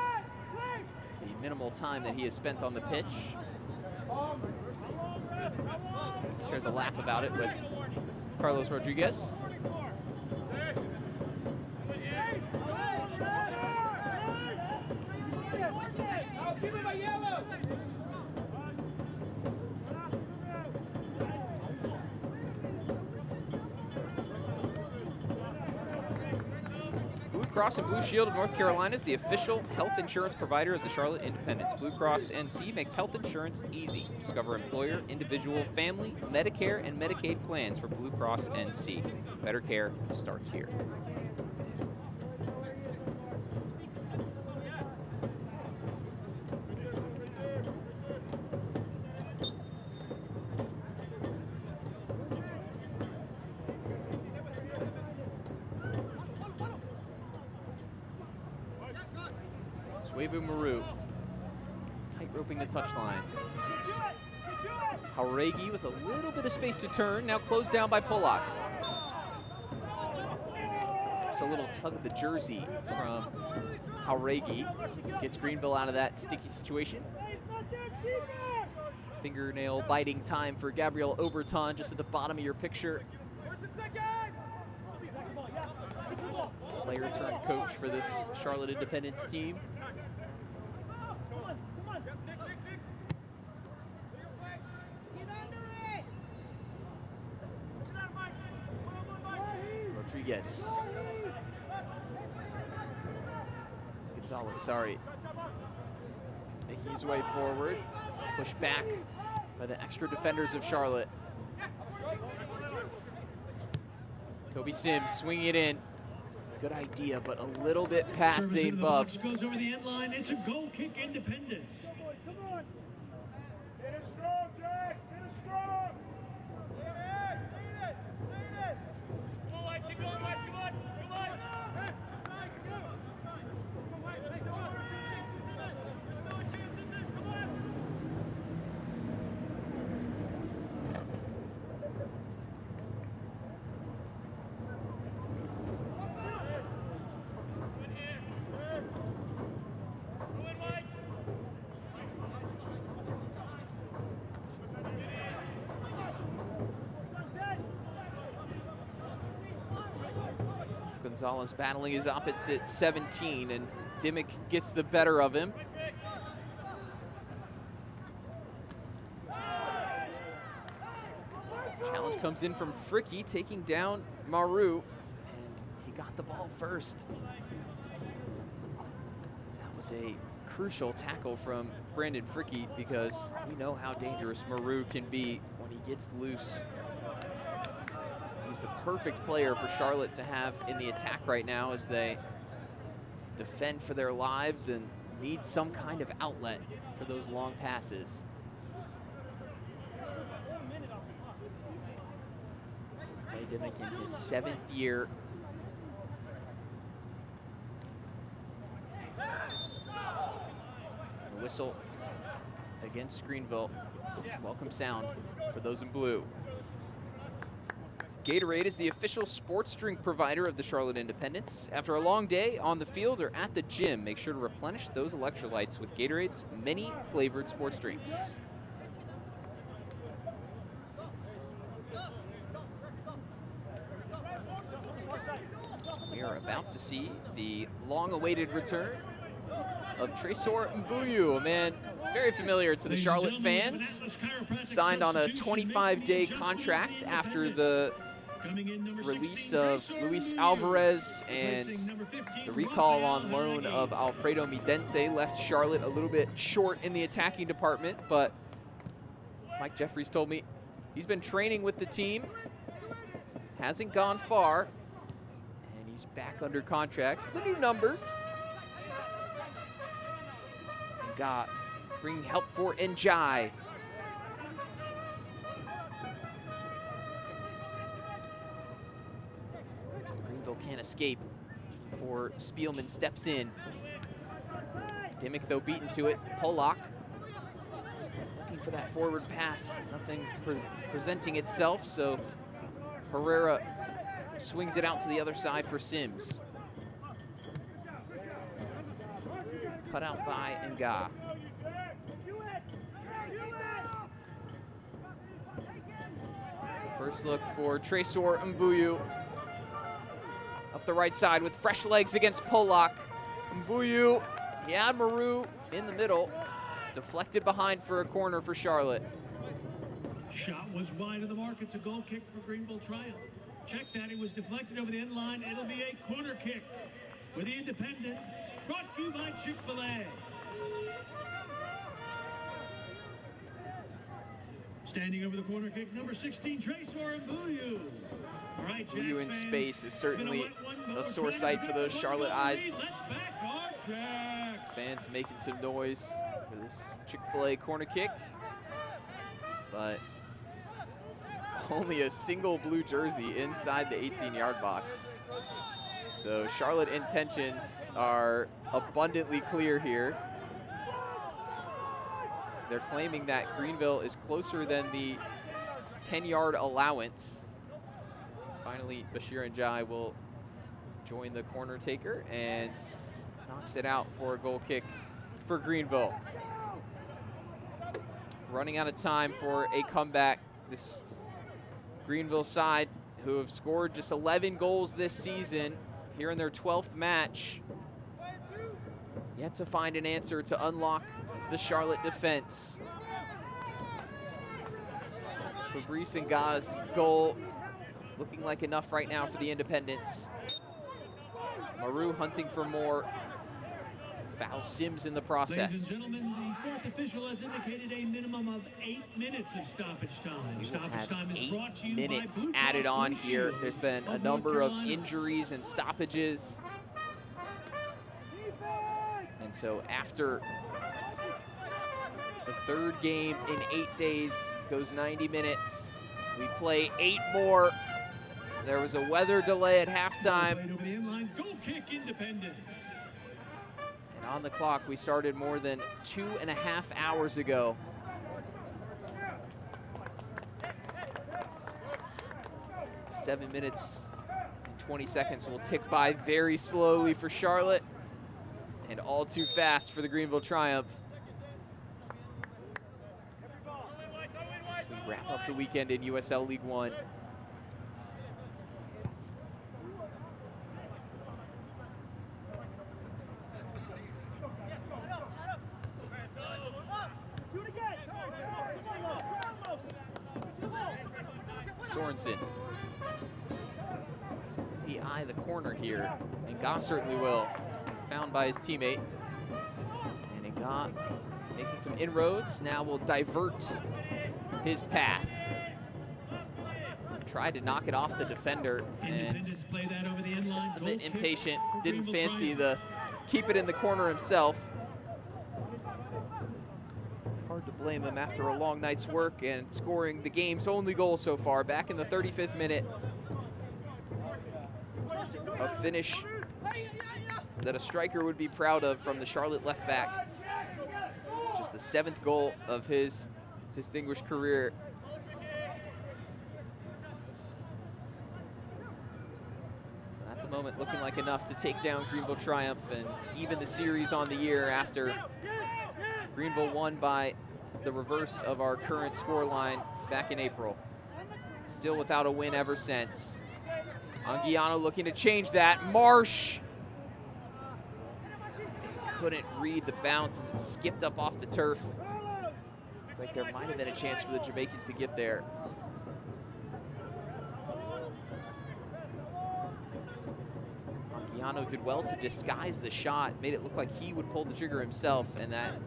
the minimal time that he has spent on the pitch. Shares a laugh about it with Carlos Rodriguez. Blue Cross and Blue Shield of North Carolina is the official health insurance provider of the Charlotte Independents. Blue Cross NC makes health insurance easy. Discover employer, individual, family, Medicare, and Medicaid plans for Blue Cross NC. Better care starts here. Maru, tight roping the touchline. Hauregi with a little bit of space to turn, now closed down by Polak. Just a little tug of the jersey from Hauregi. Gets Greenville out of that sticky situation. Fingernail biting time for Gabriel Oberton just at the bottom of your picture. Player turned coach for this Charlotte Independents team. Rodriguez. Gonzalez, sorry. Making his way forward. Pushed back by the extra defenders of Charlotte. Toby Sims swinging it in. Good idea, but a little bit past Zane Bub.
Goes over the end line. It's a goal kick, Independence. Come on. Get it strong, Jax. Get it strong. Lead it. Come on, White. Keep going, White. Come on.
Gonzalez battling his opposite 17, and Dimmick gets the better of him. Challenge comes in from Fricky, taking down Maru, and he got the ball first. That was a crucial tackle from Brandon Fricky, because we know how dangerous Maru can be when he gets loose. He's the perfect player for Charlotte to have in the attack right now as they defend for their lives and need some kind of outlet for those long passes. Clay Dimmick in his 7th year. The whistle against Greenville. Welcome sound for those in blue. Gatorade is the official sports drink provider of the Charlotte Independents. After a long day on the field or at the gym, make sure to replenish those electrolytes with Gatorade's many flavored sports drinks. are about to see the long-awaited return of Tresor Mbuyu, a man very familiar to the Charlotte fans. Signed on a 25-day contract after the release of Luis Alvarez and the recall on loan of Alfredo Midense left Charlotte a little bit short in the attacking department, but Mike Jeffries told me he's been training with the team, hasn't gone far, and he's back under contract with a new number. And got bringing help for Njai. Greenville can't escape before Spielman steps in. Dimmick, though, beaten to it. Polak looking for that forward pass. Nothing presenting itself, so Herrera swings it out to the other side for Sims. Cut out by Nga. First look for Tresor Mbuyu. Up the right side with fresh legs against Polak. Mbuyu, Yad Maru in the middle. Deflected behind for a corner for Charlotte.
Shot was wide of the mark. It's a goal kick for Greenville Triumph. Check that, it was deflected over the end line. It'll be a corner kick for the Independents. Brought to you by Chick-fil-A. Standing over the corner kick, number 16, Tresor Mbuyu. All right,
Mbuyu in space is certainly a sore sight for those Charlotte eyes. Fans making some noise for this Chick-fil-A corner kick, but only a single blue jersey inside the 18-yard box. So Charlotte intentions are abundantly clear here. They're claiming that Greenville is closer than the 10-yard allowance. Finally, Bashir Njai will join the corner taker and knocks it out for a goal kick for Greenville. Running out of time for a comeback. This Greenville side, who have scored just 11 goals this season, here in their 12th match, yet to find an answer to unlock the Charlotte defense. Fabrice Nga's goal looking like enough right now for the Independents. Maru hunting for more. Foul Sims in the process.
Ladies and gentlemen, the fourth official has indicated a minimum of 8 minutes of stoppage time. Stoppage time is brought to you by
8 minutes
Blue
added
Cross
on
Blue
here.
Shield
There's been a
of
number
North
of
Carolina.
injuries and stoppages. And so after the third game in 8 days, goes 90 minutes. We play 8 more. There was a weather delay at halftime.
Over the inline, goal kick, Independence.
And on the clock, we started more than 2.5 hours ago. Seven minutes and 20 seconds will tick by very slowly for Charlotte and all too fast for the Greenville Triumph. As we wrap up the weekend in USL League One. Sorensen. He eye the corner here, and Nga certainly will. Found by his teammate. And Nga making some inroads. Now will divert his path. Tried to knock it off the defender, and just a bit impatient. Didn't fancy the keep it in the corner himself. Hard to blame him after a long night's work and scoring the game's only goal so far. Back in the 35th minute. A finish that a striker would be proud of from the Charlotte left back. Just the 7th goal of his distinguished career. At the moment, looking like enough to take down Greenville Triumph and even the series on the year after Greenville won by the reverse of our current scoreline back in April. Still without a win ever since. Anguiano looking to change that. Marsh couldn't read the bounce as it skipped up off the turf. It's like there might have been a chance for the Jamaican to get there. Anguiano did well to disguise the shot, made it look like he would pull the trigger himself, and that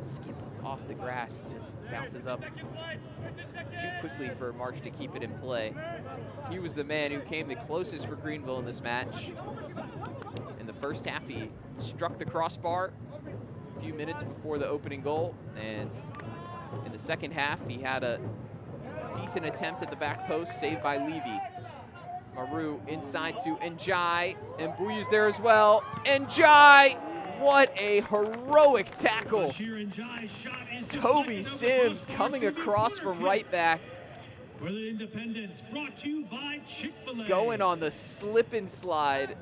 skip up off the grass just bounces up too quickly for Marsh to keep it in play. He was the man who came the closest for Greenville in this match. In the first half, he struck the crossbar a few minutes before the opening goal, and in the second half, he had a decent attempt at the back post, saved by Levy. Maru inside to Njai, and Buyu's there as well. Njai, what a heroic tackle. Toby Sims coming across from right back. Going on the slip and slide.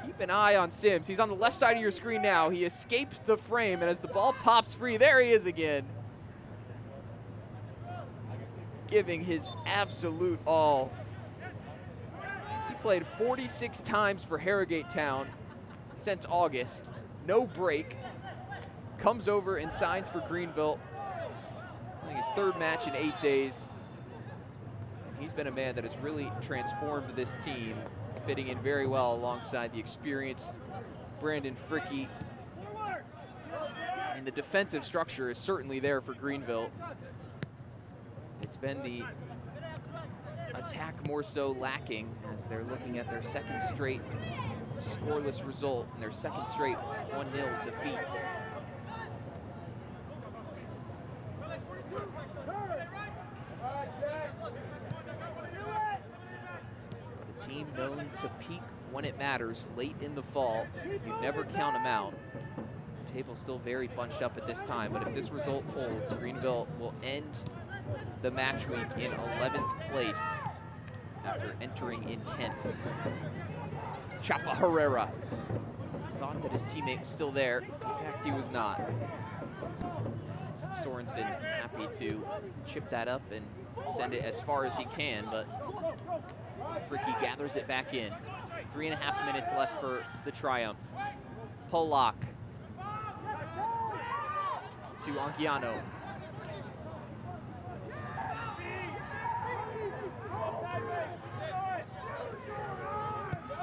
Keep an eye on Sims. He's on the left side of your screen now. He escapes the frame, and as the ball pops free, there he is again. Giving his absolute all. He played 46 times for Harrogate Town since August. No break. Comes over and signs for Greenville. I think his third match in 8 days. And he's been a man that has really transformed this team, fitting in very well alongside the experienced Brandon Fricke. And the defensive structure is certainly there for Greenville. It's been the attack more so lacking as they're looking at their second straight scoreless result and their second straight 1-0 defeat. A team known to peak when it matters late in the fall. You never count them out. The table's still very bunched up at this time, but if this result holds, Greenville will end the match week in 11th place after entering in 10th. Chapa Herrera thought that his teammate was still there. In fact, he was not. Sorensen happy to chip that up and send it as far as he can, but Fricke gathers it back in. 3.5 minutes left for the Triumph. Polak to Anguiano.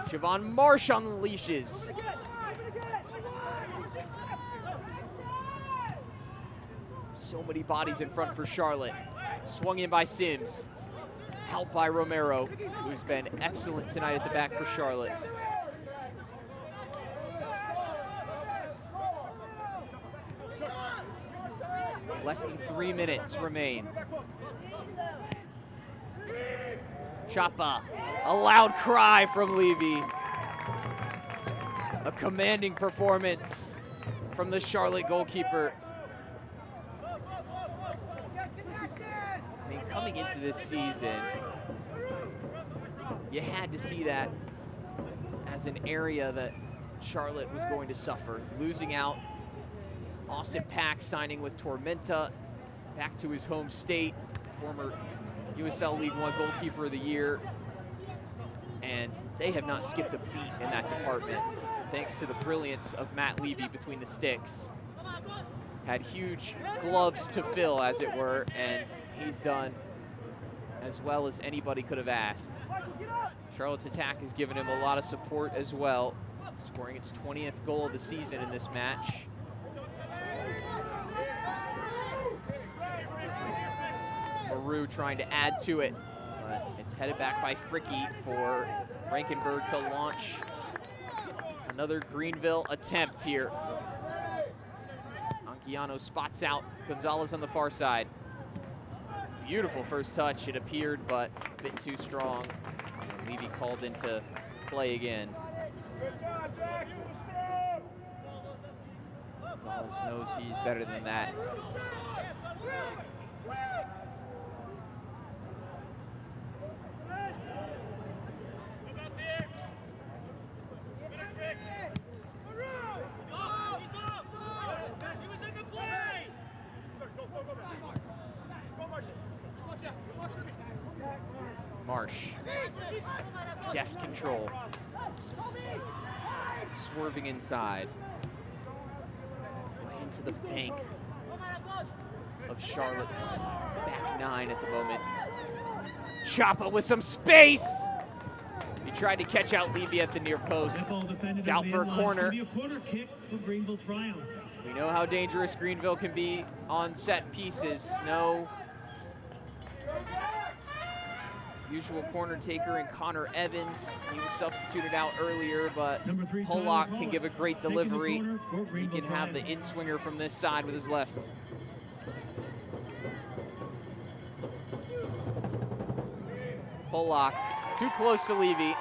Javon Marsh on the leashes. So many bodies in front for Charlotte. Swung in by Sims. Helped by Romero, who's been excellent tonight at the back for Charlotte. Less than 3 minutes remain. Chapa, a loud cry from Levy. A commanding performance from the Charlotte goalkeeper. I mean, coming into this season, you had to see that as an area that Charlotte was going to suffer. Losing out, Austin Pack signing with Tormenta, back to his home state, former USL League One Goalkeeper of the Year, and they have not skipped a beat in that department, thanks to the brilliance of Matt Levy between the sticks. Had huge gloves to fill, as it were, and he's done as well as anybody could have asked. Charlotte's attack has given him a lot of support as well, scoring its 20th goal of the season in this match. Maru trying to add to it, but it's headed back by Fricke for Rankenberg to launch another Greenville attempt here. Anguiano spots out Gonzalez on the far side. Beautiful first touch, it appeared, but a bit too strong. Levy called into play again. Gonzalez knows he's better than that. Marsh. Deft control. Swerving inside. Right into the bank of Charlotte's back nine at the moment. Chapa with some space. He tried to catch out Levy at the near post. It's out for a corner. We know how dangerous Greenville can be on set pieces. No usual corner taker in Connor Evans. He was substituted out earlier, but Pollock can give a great delivery. He can have the in-swinger from this side with his left. Pollock too close to Levy,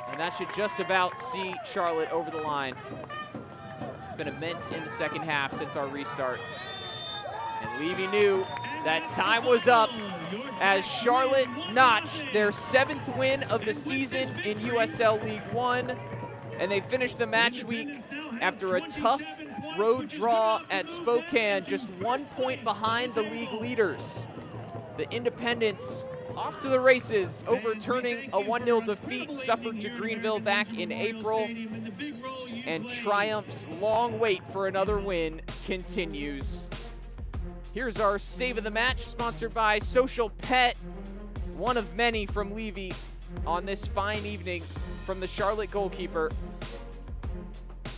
and that should just about see Charlotte over the line. It's been immense in the second half since our restart. And Levy knew that time was up as Charlotte notched their 7th win of the season in USL League One, and they finished the match week after a tough road draw at Spokane, just 1 point behind the league leaders. The Independents off to the races, overturning a 1-0 defeat suffered to Greenville back in April, and Triumph's long wait for another win continues. Here's our save of the match, sponsored by Social Pet, one of many from Levy on this fine evening from the Charlotte goalkeeper.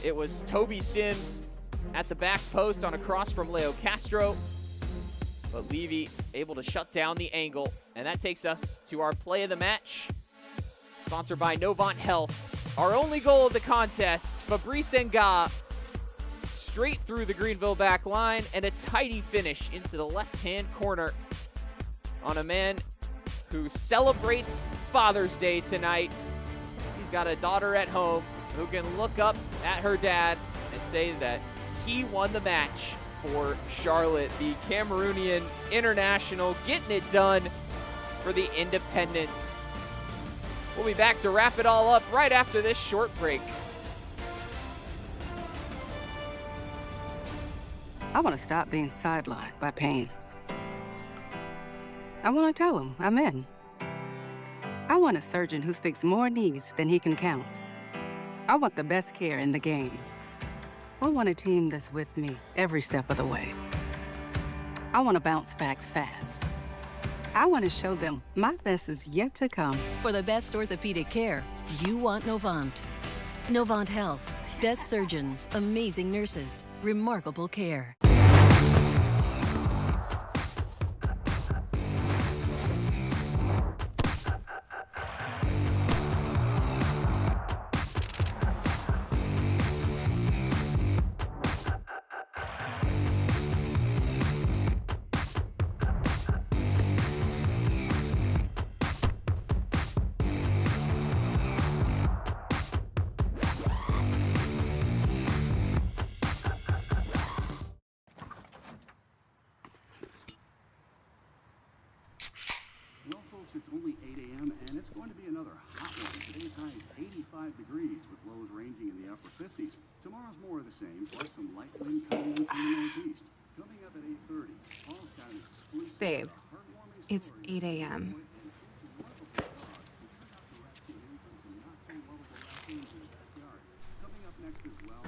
It was Toby Sims at the back post on a cross from Leo Castro, but Levy able to shut down the angle, and that takes us to our play of the match, sponsored by Novant Health. Our only goal of the contest, Fabrice Nga, straight through the Greenville back line, and a tidy finish into the left-hand corner on a man who celebrates Father's Day tonight. He's got a daughter at home who can look up at her dad and say that he won the match for Charlotte. The Cameroonian international getting it done for the Independents. We'll be back to wrap it all up right after this short break.
I want to stop being sidelined by pain. I want to tell him I'm in. I want a surgeon who speaks more knees than he can count. I want the best care in the game. I want a team that's with me every step of the way. I want to bounce back fast. I want to show them my best is yet to come.
For the best orthopedic care, you want Novant. Novant Health. Best surgeons, amazing nurses, remarkable care.
It's only 8 a.m. and it's going to be another hot one. Today's high is 85 degrees with lows ranging in the upper 50s. Tomorrow's more of the same, plus some light wind coming in from the northeast. Coming up at 8:30, Paul's got an exclusive
Babe, it's 8 a.m.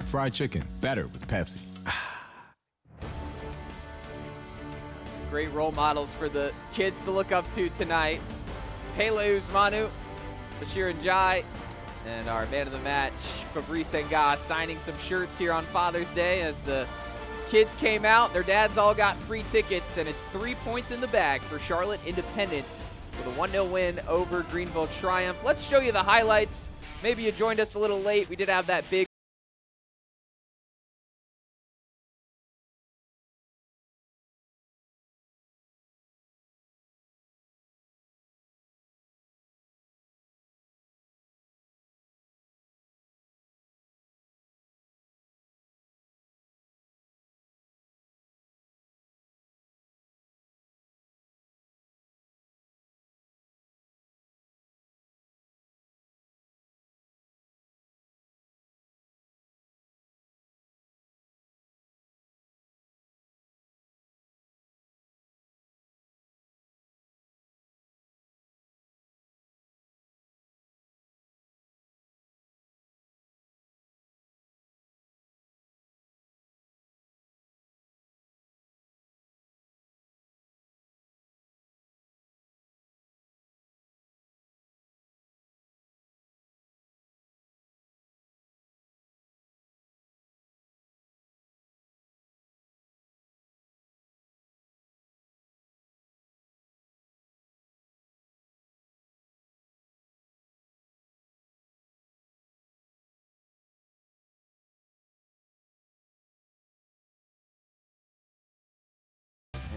Fried chicken, better with Pepsi.
Some great role models for the kids to look up to tonight. Pele Usmanu, Bashir Njai, and our man of the match, Fabrice Nga, signing some shirts here on Father's Day as the kids came out. Their dads all got free tickets, and it's 3 points in the bag for Charlotte Independents with a 1-0 win over Greenville Triumph. Let's show you the highlights. Maybe you joined us a little late. We did have that big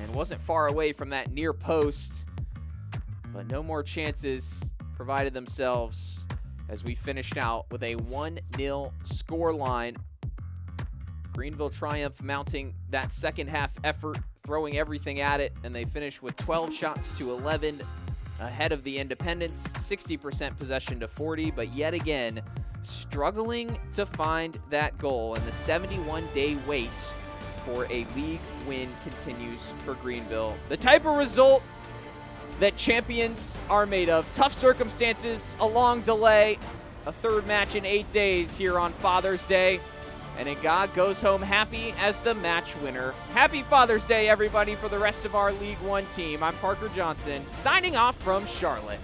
and wasn't far away from that near post, but no more chances provided themselves as we finished out with a 1-0 scoreline. Greenville Triumph mounting that second half effort, throwing everything at it, and they finish with 12 shots to 11 ahead of the Independents, 60% possession to 40, but yet again, struggling to find that goal, and the 71-day wait for a league win continues for Greenville. The type of result that champions are made of. Tough circumstances, a long delay, a third match in 8 days here on Father's Day, and Ngah goes home happy as the match winner. Happy Father's Day, everybody, for the rest of our League One team. I'm Parker Johnson, signing off from Charlotte.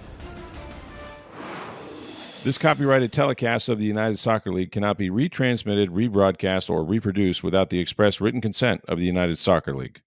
This copyrighted telecast of the United Soccer League cannot be retransmitted, rebroadcast, or reproduced without the express written consent of the United Soccer League.